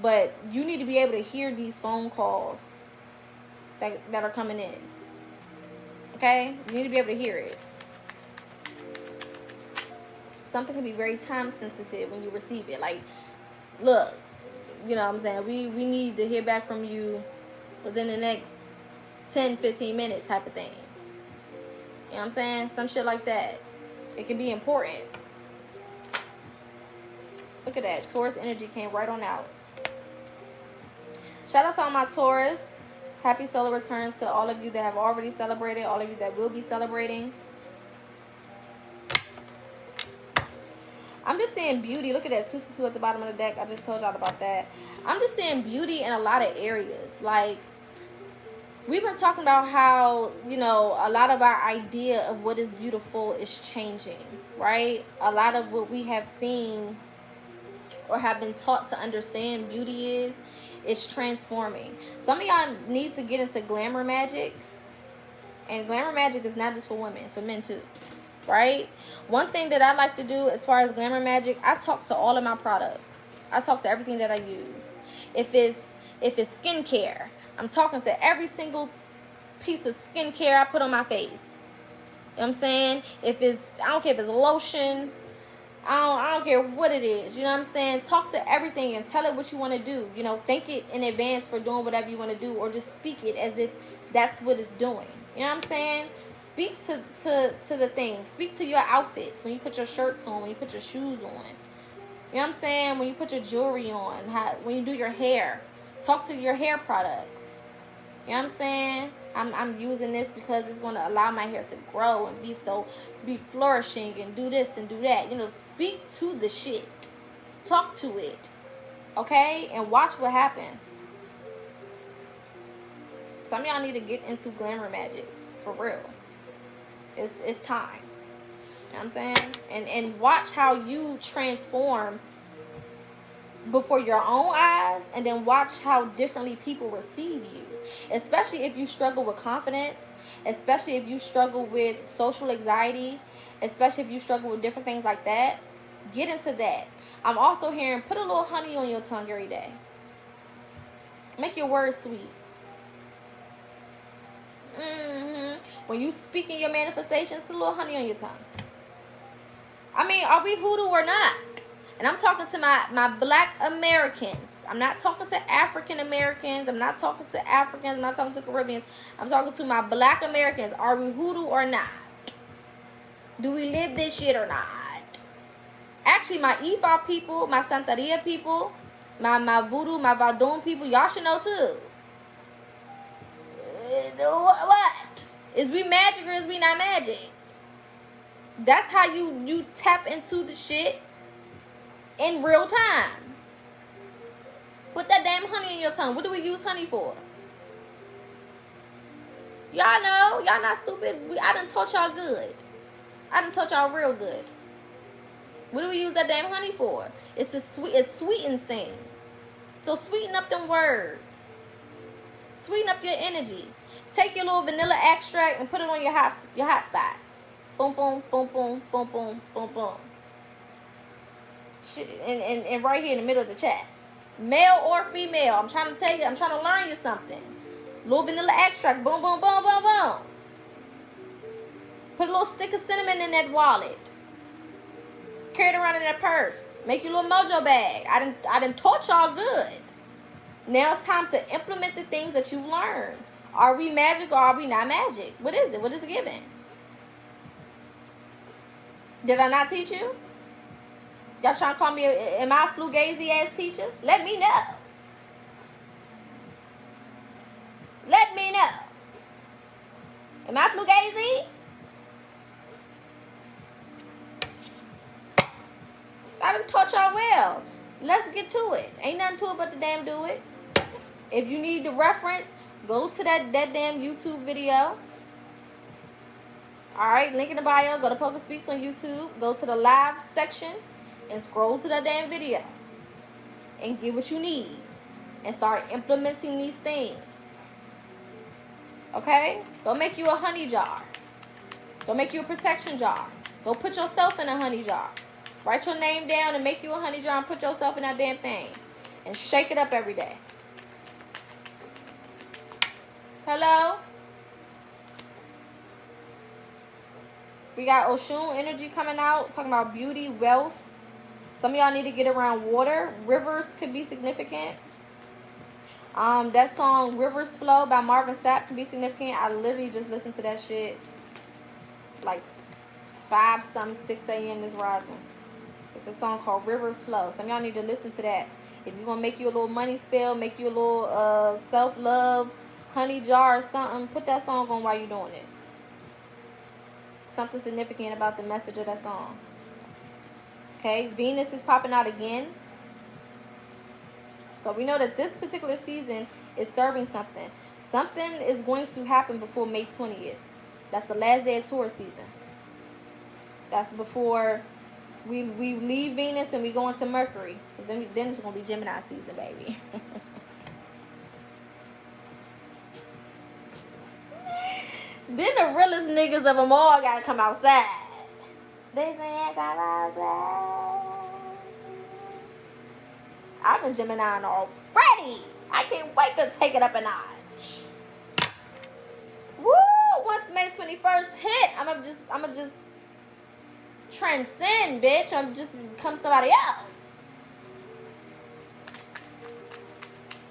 But you need to be able to hear these phone calls that are coming in. Okay? You need to be able to hear it. Something can be very time sensitive when you receive it. Like, look, you know what I'm saying? We need to hear back from you within the next 10, 15 minutes type of thing. You know what I'm saying? Some shit like that. It can be important. Look at that. Taurus energy came right on out. Shout out to all my Taurus. Happy solar return to all of you that have already celebrated. All of you that will be celebrating. I'm just seeing beauty. Look at that 222 at the bottom of the deck. I just told y'all about that. I'm just seeing beauty in a lot of areas. Like, we've been talking about how, you know, a lot of our idea of what is beautiful is changing, right? A lot of what we have seen or have been taught to understand beauty is transforming. Some of y'all need to get into glamour magic. And glamour magic is not just for women, it's for men too, right? One thing that I like to do as far as glamour magic, I talk to all of my products. I talk to everything that I use. If it's skincare, I'm talking to every single piece of skincare I put on my face. You know what I'm saying? I don't care if it's lotion, I don't care what it is. You know what I'm saying? Talk to everything and tell it what you want to do. You know, thank it in advance for doing whatever you want to do, or just speak it as if that's what it's doing. You know what I'm saying? Speak to the thing. Speak to your outfits. When you put your shirts on, when you put your shoes on. You know what I'm saying? When you put your jewelry on, when you do your hair. Talk to your hair products. You know what I'm saying? I'm using this because it's going to allow my hair to grow and be flourishing and do this and do that. You know, speak to the shit. Talk to it. Okay? And watch what happens. Some of y'all need to get into glamour magic. For real. It's time. You know what I'm saying? And watch how you transform before your own eyes, and then watch how differently people receive you. Especially if you struggle with confidence, especially if you struggle with social anxiety, especially if you struggle with different things like that. Get into that. I'm also hearing put a little honey on your tongue every day. Make your words sweet. When you speak in your manifestations, put a little honey on your tongue. I mean, are we hoodoo or not? And I'm talking to my black Americans. I'm not talking to African Americans. I'm not talking to Africans. I'm not talking to Caribbeans. I'm talking to my black Americans. Are we hoodoo or not? Do we live this shit or not? Actually, my Ifa people, my Santeria people, my voodoo, my Vadon people, y'all should know too. What? Is we magic or is we not magic? That's how you tap into the shit in real time. Put that damn honey in your tongue. What do we use honey for? Y'all know. Y'all not stupid. I done taught y'all good. I done taught y'all real good. What do we use that damn honey for? It sweetens things. So sweeten up them words. Sweeten up your energy. Take your little vanilla extract and put it on your hot spots. Boom, boom, boom, boom, boom, boom, boom, boom. And right here in the middle of the chest. Male or female. I'm trying to tell you. I'm trying to learn you something. Little vanilla extract. Boom, boom, boom, boom, boom. Put a little stick of cinnamon in that wallet. Carry it around in that purse. Make your little mojo bag. I done taught y'all good. Now it's time to implement the things that you've learned. Are we magic or are we not magic? What is it? What is it giving? Did I not teach you? Y'all trying to call me, am I a flugazy ass teacher? Let me know. Let me know. Am I flugazy? I done taught y'all well. Let's get to it. Ain't nothing to it but to damn do it. If you need the reference, go to that damn YouTube video. Alright, link in the bio. Go to PocaSPEAKS on YouTube. Go to the live section and scroll to that damn video. And get what you need. And start implementing these things. Okay? Go make you a honey jar. Go make you a protection jar. Go put yourself in a honey jar. Write your name down and make you a honey jar and put yourself in that damn thing. And shake it up every day. Hello? We got Oshun energy coming out. Talking about beauty, wealth. Some of y'all need to get around water. Rivers could be significant. That song Rivers Flow by Marvin Sapp can be significant. I literally just listened to that shit like 6 a.m. this rising. It's a song called Rivers Flow. Some of y'all need to listen to that. If you're going to make you a little money spell, make you a little self-love honey jar or something, put that song on while you're doing it. Something significant about the message of that song. Okay, Venus is popping out again. So we know that this particular season is serving something. Something is going to happen before May 20th. That's the last day of Taurus season. That's before we leave Venus and we go into Mercury. Because then it's going to be Gemini season, baby. Then the realest niggas of them all got to come outside. They say I come outside. I've been Gemini already. I can't wait to take it up a notch. Woo! Once May 21st hit, I'ma just transcend, bitch. I'm just become somebody else.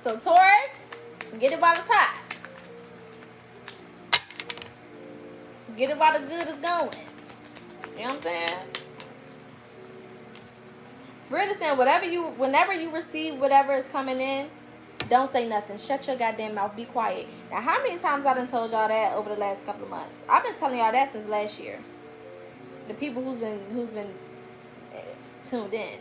So Taurus, get it while it's hot. Get it while the good is going. You know what I'm saying? Spirit is saying whenever you receive whatever is coming in, don't say nothing. Shut your goddamn mouth. Be quiet. Now, how many times I done told y'all that over the last couple of months? I've been telling y'all that since last year. The people who's been tuned in.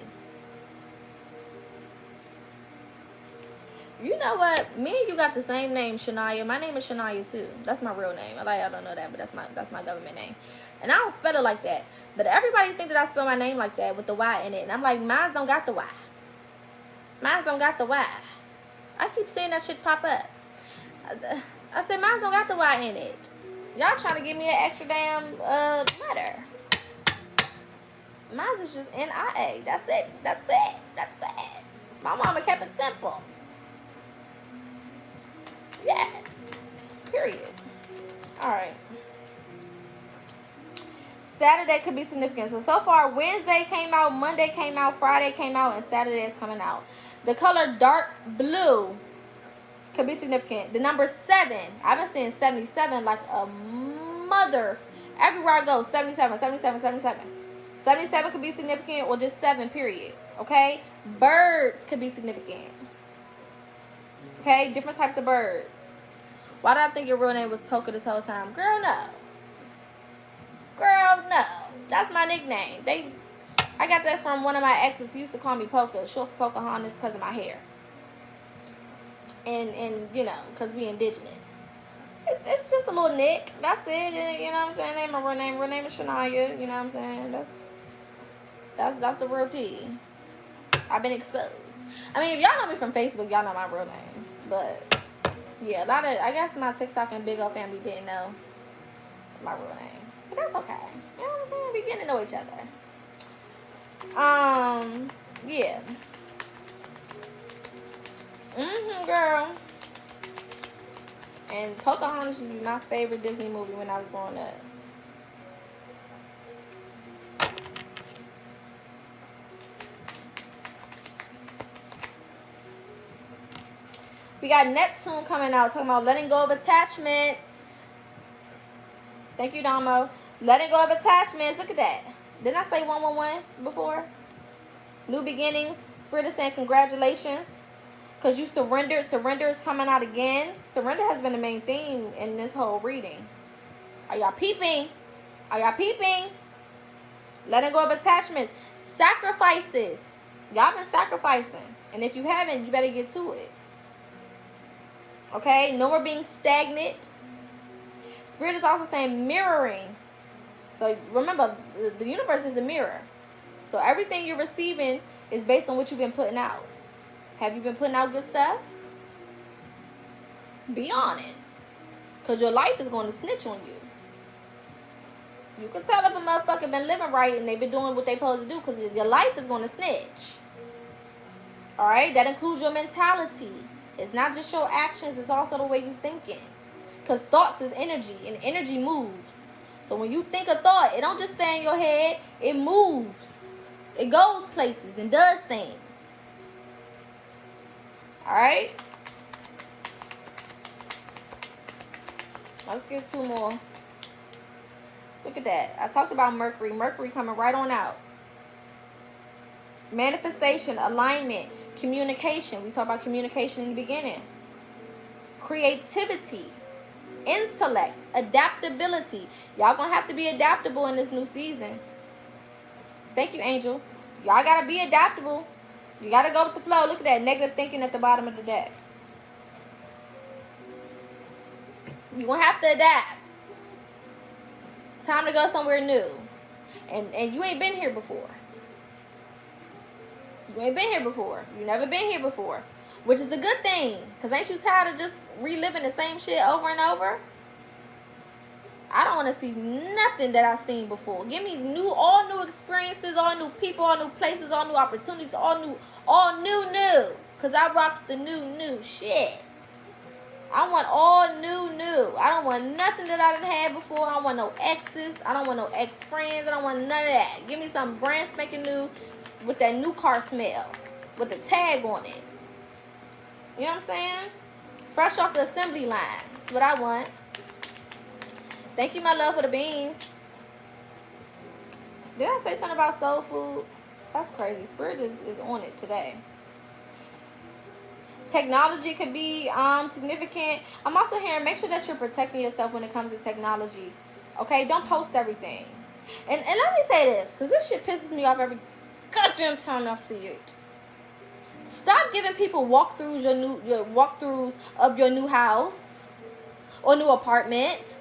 You know what? Me and you got the same name, Shania. My name is Shania too. That's my real name. A lot of y'all don't know that, but that's my government name. And I don't spell it like that. But everybody think that I spell my name like that with the Y in it. And I'm like, mine don't got the Y. Mine don't got the Y. I keep seeing that shit pop up. I said, mine don't got the Y in it. Y'all trying to give me an extra damn letter. Mine is just N-I-A. That's it. That's it. That's it. My mama kept it simple. Yes. Period. Alright. Saturday could be significant. So far, Wednesday came out, Monday came out, Friday came out, and Saturday is coming out. The color dark blue could be significant. The number 7. I've been seeing 77 like a mother. Everywhere I go, 77, 77, 77. 77 could be significant or just 7, period. Okay? Birds could be significant. Okay? Different types of birds. Why did I think your real name was Poca this whole time? Girl, no. Girl, no. That's my nickname. I got that from one of my exes who used to call me Poca, short for Pocahontas, because of my hair. And you know, because we indigenous. It's just a little nick. That's it. You know what I'm saying? Ain't my real name. Real name is Shania. You know what I'm saying? That's the real tea. I've been exposed. I mean, if y'all know me from Facebook, y'all know my real name. But yeah, I guess my TikTok and Big O family didn't know my real name. But that's okay. You know what I'm saying? We getting to know each other. Yeah. Girl. And Pocahontas used to be my favorite Disney movie when I was growing up. We got Neptune coming out, talking about letting go of attachments. Thank you, Damo. Letting go of attachments. Look at that. Didn't I say 111 before? New beginnings. Spirit is saying congratulations. Because you surrendered. Surrender is coming out again. Surrender has been the main theme in this whole reading. Are y'all peeping? Are y'all peeping? Letting go of attachments. Sacrifices. Y'all been sacrificing. And if you haven't, you better get to it. Okay? No more being stagnant. Spirit is also saying mirroring. So remember, the universe is a mirror. So everything you're receiving is based on what you've been putting out. Have you been putting out good stuff? Be honest. Because your life is going to snitch on you. You can tell if a motherfucker been living right and they've been doing what they supposed to do, because your life is going to snitch. Alright? That includes your mentality. It's not just your actions, it's also the way you're thinking. Because thoughts is energy, and energy moves. So when you think a thought, it don't just stay in your head, it moves. It goes places and does things. Alright? Let's get two more. Look at that. I talked about Mercury. Mercury coming right on out. Manifestation, alignment, communication. We talked about communication in the beginning. Creativity, intellect, adaptability. Y'all gonna have to be adaptable in this new season. Thank you, Angel. Y'all gotta be adaptable. You gotta go with the flow. Look at that negative thinking at the bottom of the deck. You're gonna have to adapt. It's time to go somewhere new. And you ain't been here before. You ain't been here before. You never been here before. Which is a good thing. Because ain't you tired of just reliving the same shit over and over? I don't want to see nothing that I've seen before. Give me all new experiences, all new people, all new places, all new opportunities, all new. Because I rocks the new shit. I want all new. I don't want nothing that I didn't have before. I don't want no exes. I don't want no ex-friends. I don't want none of that. Give me some brand spanking new with that new car smell. With the tag on it. You know what I'm saying? Fresh off the assembly line. That's what I want. Thank you, my love, for the beans. Did I say something about soul food? That's crazy. Spirit is on it today. Technology could be significant. I'm also hearing, make sure that you're protecting yourself when it comes to technology. Okay? Don't post everything. And let me say this, because this shit pisses me off every goddamn time I see it. Stop giving people walkthroughs your walkthroughs of your new house or new apartment.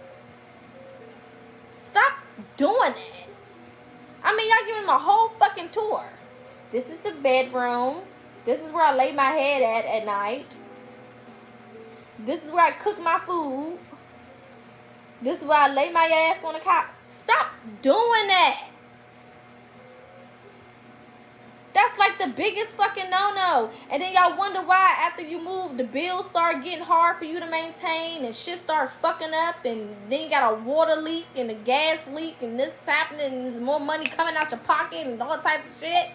Stop doing it. I mean, y'all giving them a whole fucking tour. This is the bedroom. This is where I lay my head at night. This is where I cook my food. This is where I lay my ass on the couch. Stop doing that. That's like the biggest fucking no-no. And then y'all wonder why after you move, the bills start getting hard for you to maintain and shit start fucking up, and then you got a water leak and a gas leak and this is happening and there's more money coming out your pocket and all types of shit.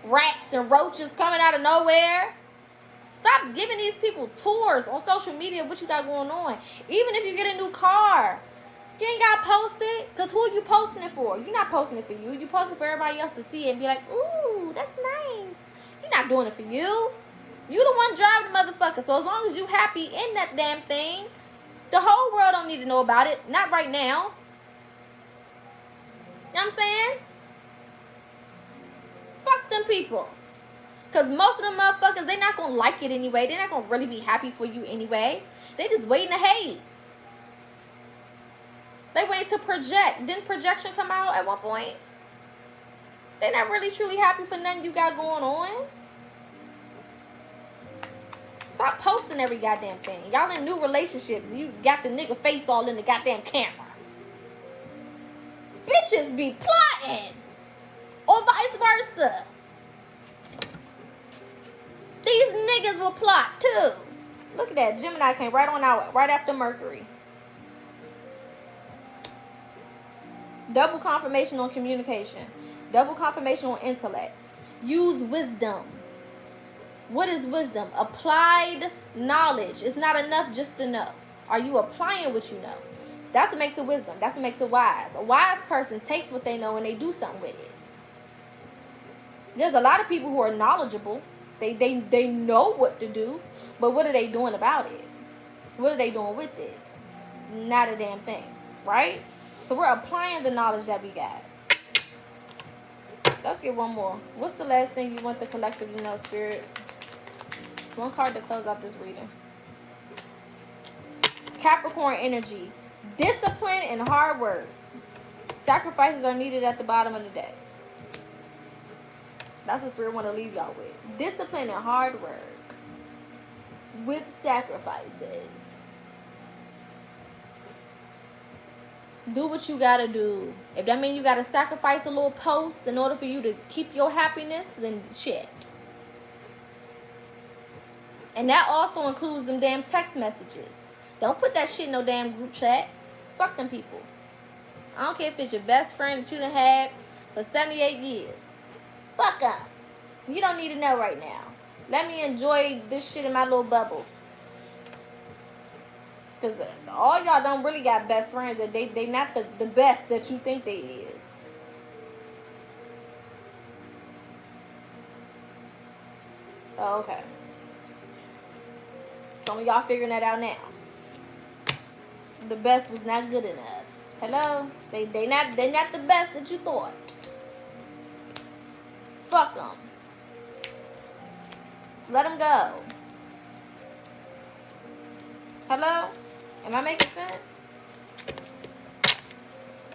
Rats and roaches coming out of nowhere. Stop giving these people tours on social media of what you got going on. Even if you get a new car, you ain't got to post it. Because who are you posting it for? You're not posting it for you. You're posting it for everybody else to see it and be like, ooh, that's nice. You're not doing it for you. You the one driving the motherfucker. So as long as you happy in that damn thing, the whole world don't need to know about it. Not right now. know what I'm saying? Fuck them people. Because most of them motherfuckers, they not going to like it anyway. They're not going to really be happy for you anyway. They just waiting to hate. They wait to project. Didn't projection come out at one point? They're not really truly happy for nothing you got going on. Stop posting every goddamn thing. Y'all in new relationships. You got the nigga face all in the goddamn camera. Bitches be plotting. Or vice versa. These niggas will plot too. Look at that. Gemini came right on out. Right after Mercury. Double confirmation on communication. Double confirmation on intellect. Use wisdom. What is wisdom? Applied knowledge. It's not enough just to know. Are you applying what you know? That's what makes it wisdom. That's what makes it wise. A wise person takes what they know and they do something with it. There's a lot of people who are knowledgeable. They know what to do, but what are they doing about it? What are they doing with it? Not a damn thing, right? So we're applying the knowledge that we got. Let's get one more. What's the last thing you want the collective to know, Spirit? One card to close out this reading. Capricorn energy. Discipline and hard work. Sacrifices are needed at the bottom of the day. That's what Spirit want to leave y'all with. Discipline and hard work. With sacrifices. Do what you gotta do. If that means you gotta sacrifice a little post in order for you to keep your happiness, then shit. And that also includes them damn text messages. Don't put that shit in no damn group chat. Fuck them people. I don't care if it's your best friend that you done had for 78 years. Fuck them. You don't need to know right now. Let me enjoy this shit in my little bubble. Because all y'all don't really got best friends. That they not the best that you think they is. Oh, okay. Some of y'all figuring that out now. The best was not good enough. Hello? They not the best that you thought. Fuck them. Let them go. Hello? Am I making sense?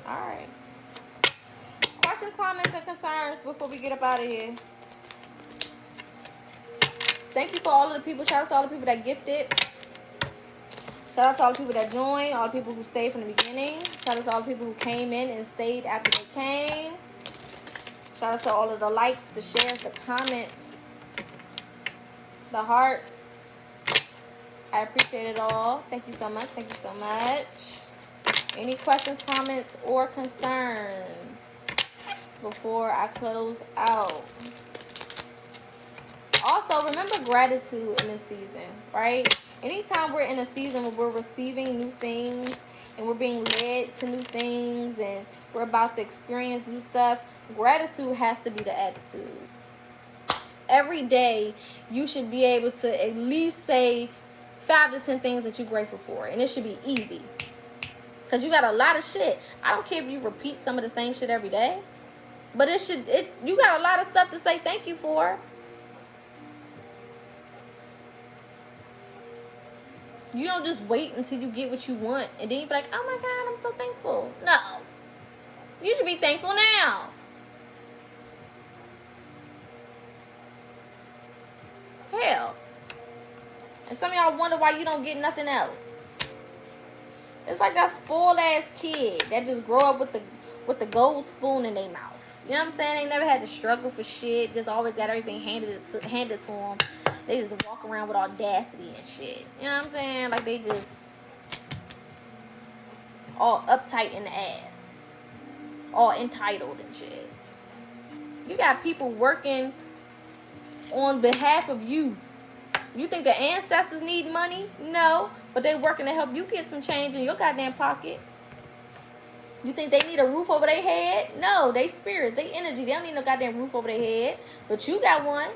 Alright. Questions, comments, and concerns before we get up out of here. Thank you for all of the people. Shout out to all the people that gifted. Shout out to all the people that joined. All the people who stayed from the beginning. Shout out to all the people who came in and stayed after they came. Shout out to all of the likes, the shares, the comments, the hearts. I appreciate it all. Thank you so much. Thank you so much. Any questions, comments, or concerns before I close out? Also, remember gratitude in this season, right? Anytime we're in a season where we're receiving new things and we're being led to new things and we're about to experience new stuff, gratitude has to be the attitude. Every day, you should be able to at least say 5 to 10 things that you're grateful for. And it should be easy. Because you got a lot of shit. I don't care if you repeat some of the same shit every day. But you got a lot of stuff to say thank you for. You don't just wait until you get what you want. And then you be like, oh my God, I'm so thankful. No. You should be thankful now. Hell. And some of y'all wonder why you don't get nothing else. It's like that spoiled ass kid that just grow up with the gold spoon in their mouth. You know what I'm saying? They never had to struggle for shit. Just always got everything handed to them. They just walk around with audacity and shit. You know what I'm saying? Like they just all uptight in the ass. All entitled and shit. You got people working on behalf of you. You think the ancestors need money? No. But they working to help you get some change in your goddamn pocket. You think they need a roof over their head? No. They spirits. They energy. They don't need no goddamn roof over their head. But you got one.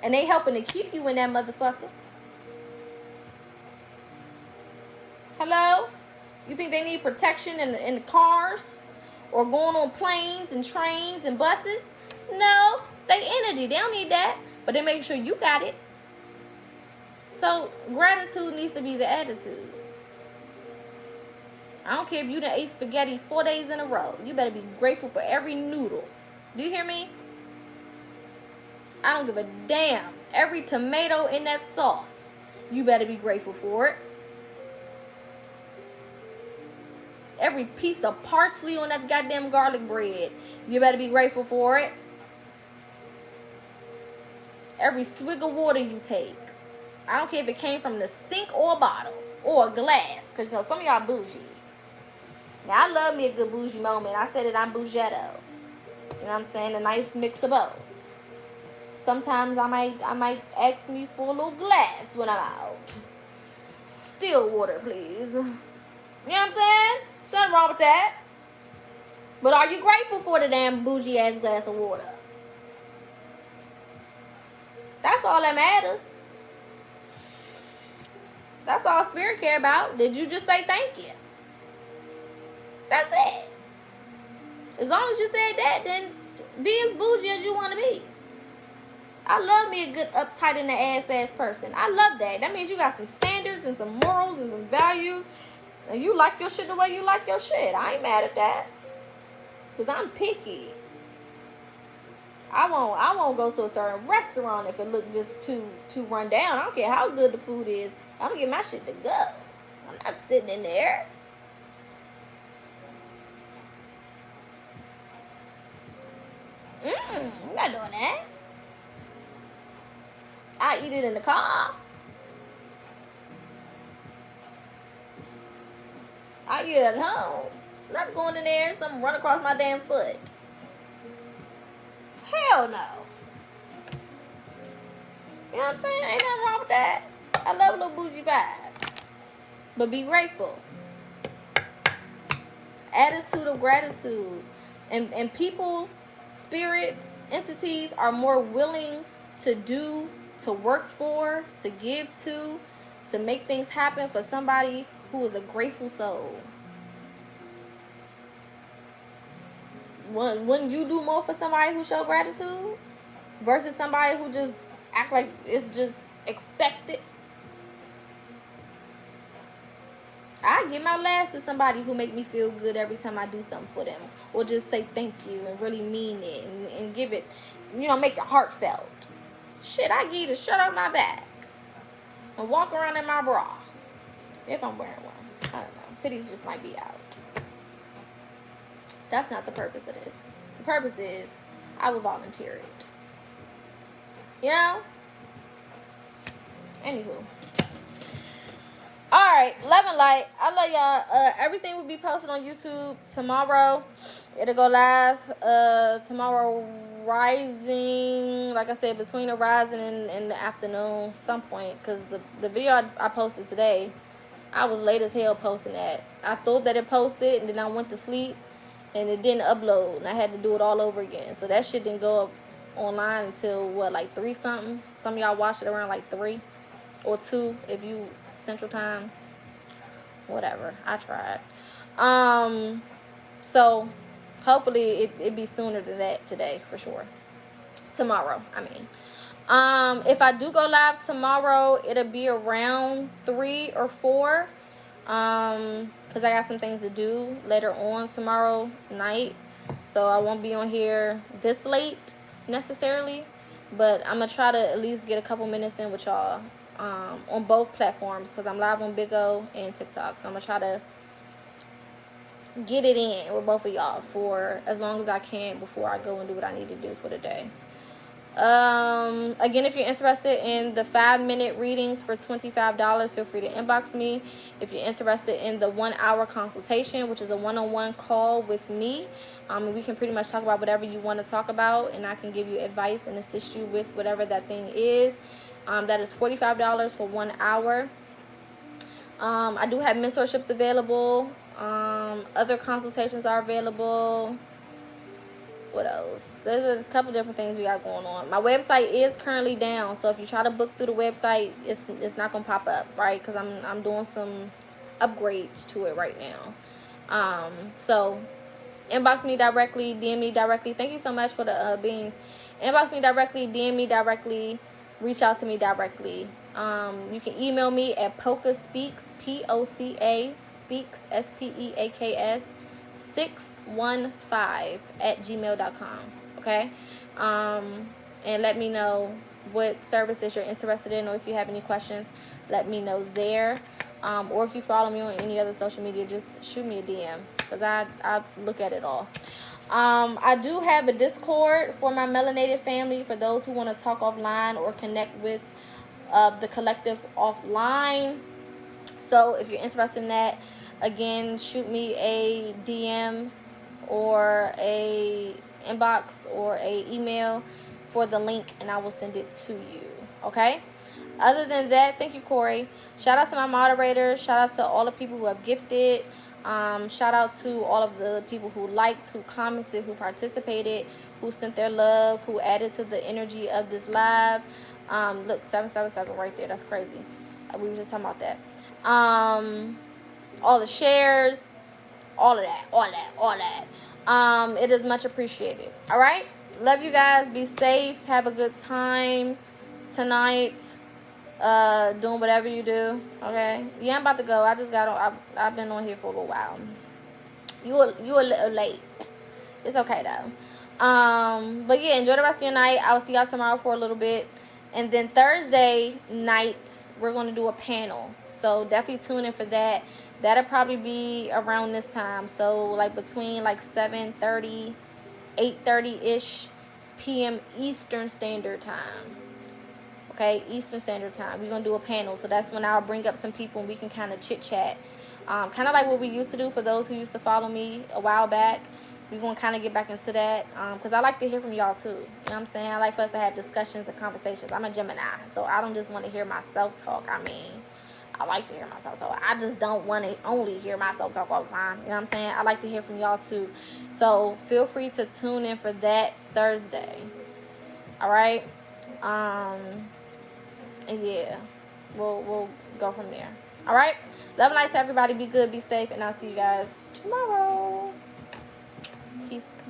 And they helping to keep you in that motherfucker. Hello? You think they need protection in the cars? or going on planes and trains and buses. No, they energy. They don't need that. But they make sure you got it. So gratitude needs to be the attitude. I don't care if you done ate spaghetti 4 days in a row. You better be grateful for every noodle. Do you hear me? I don't give a damn. Every tomato in that sauce, you better be grateful for it. Every piece of parsley on that goddamn garlic bread, you better be grateful for it. Every swig of water you take. I don't care if it came from the sink or a bottle or a glass. Because, you know, some of y'all bougie. Now, I love me a good bougie moment. I said that I'm bougetto. You know what I'm saying? A nice mix of both. Sometimes I might ask me for a little glass when I'm out. Still water, please. You know what I'm saying? Something wrong with that. But are you grateful for the damn bougie ass glass of water? That's all that matters. That's all spirit care about. Did you just say thank you? That's it. As long as you said that, then be as bougie as you want to be. I love me a good uptight in the ass person. I love that. That means you got some standards and some morals and some values. And you like your shit the way you like your shit. I ain't mad at that. Because I'm picky. I won't go to a certain restaurant if it look just too run down. I don't care how good the food is. I'm going to get my shit to go. I'm not sitting in there. I'm not doing that. I eat it in the car. I eat it at home. I'm not going in there and something run across my damn foot. Hell no. You know what I'm saying? Ain't nothing wrong with that. I love a little bougie vibe. But be grateful. Attitude of gratitude. And people, spirits, entities are more willing to do, to work for, to give to make things happen for somebody who is a grateful soul. Wouldn't you do more for somebody who show gratitude versus somebody who just act like it's just expected? I give my last to somebody who make me feel good every time I do something for them, or just say thank you and really mean it and give it, you know, make it heartfelt. Shit, I give you the shirt off my back and walk around in my bra if I'm wearing one. I don't know. Titties just might be out. That's not the purpose of this. The purpose is I will volunteer it. You know? Anywho. Alright, love and light. I love y'all. Everything will be posted on YouTube tomorrow. It'll go live tomorrow rising, like I said, between the rising and the afternoon, some point. Because the video I posted today, I was late as hell posting that. I thought that it posted, and then I went to sleep, and it didn't upload, and I had to do it all over again. So that shit didn't go up online until, what, like 3 something? Some of y'all watched it around like 3 or 2 if you Central Time. Whatever. I tried. So hopefully it be sooner than that today, for sure. Tomorrow, I mean. If I do go live tomorrow, it'll be around 3 or 4. Because I got some things to do later on tomorrow night. So I won't be on here this late necessarily. But I'm going to try to at least get a couple minutes in with y'all on both platforms. Because I'm live on Big O and TikTok. So I'm going to try to get it in with both of y'all for as long as I can before I go and do what I need to do for the day. Again, if you're interested in the 5-minute readings for $25, feel free to inbox me. If you're interested in the 1-hour consultation, which is a one-on-one call with me, we can pretty much talk about whatever you want to talk about, and I can give you advice and assist you with whatever that thing is. That is $45 for 1 hour. I do have mentorships available. Other consultations are available. What else? There's a couple different things we got going on. My website is currently down, so if you try to book through the website, it's not gonna pop up, right? Because I'm doing some upgrades to it right now. So Inbox me directly, DM me directly. Thank you so much for the beans. Inbox me directly, DM me directly, reach out to me directly. You can email me at PocaSPEAKS, POCA speaks, SPEAKS 615 at gmail.com. Okay, and let me know what services you're interested in, or if you have any questions, let me know there. Or if you follow me on any other social media, just shoot me a DM, because I look at it all. I do have a Discord for my melanated family, for those who want to talk offline or connect with the collective offline. So if you're interested in that, again, shoot me a DM or a inbox or a email for the link, and I will send it to you. Okay? Other than that, thank you, Corey. Shout out to my moderators. Shout out to all the people who have gifted. Shout out to all of the people who liked, who commented, who participated, who sent their love, who added to the energy of this live. Look, 777 right there. That's crazy. We were just talking about that. All the shares, all of that. It is much appreciated. All right? Love you guys. Be safe. Have a good time tonight. Doing whatever you do. Okay? Yeah, I'm about to go. I just got on. I've been on here for a little while. You a little late. It's okay though. But yeah, enjoy the rest of your night. I will see y'all tomorrow for a little bit. And then Thursday night, we're going to do a panel. So definitely tune in for that. That'll probably be around this time. So like between like 7:30, 8:30-ish p.m. Eastern Standard Time. Okay, Eastern Standard Time. We're going to do a panel. So that's when I'll bring up some people and we can kind of chit-chat. Kind of like what we used to do for those who used to follow me a while back. We're going to kind of get back into that. Because I like to hear from y'all too. You know what I'm saying? I like for us to have discussions and conversations. I'm a Gemini. So I don't just want to hear myself talk. I mean, I like to hear myself talk. I just don't want to only hear myself talk all the time. You know what I'm saying? I like to hear from y'all too. So feel free to tune in for that Thursday. All right? And yeah, we'll go from there. All right? Love and light to everybody. Be good, be safe, and I'll see you guys tomorrow. Peace.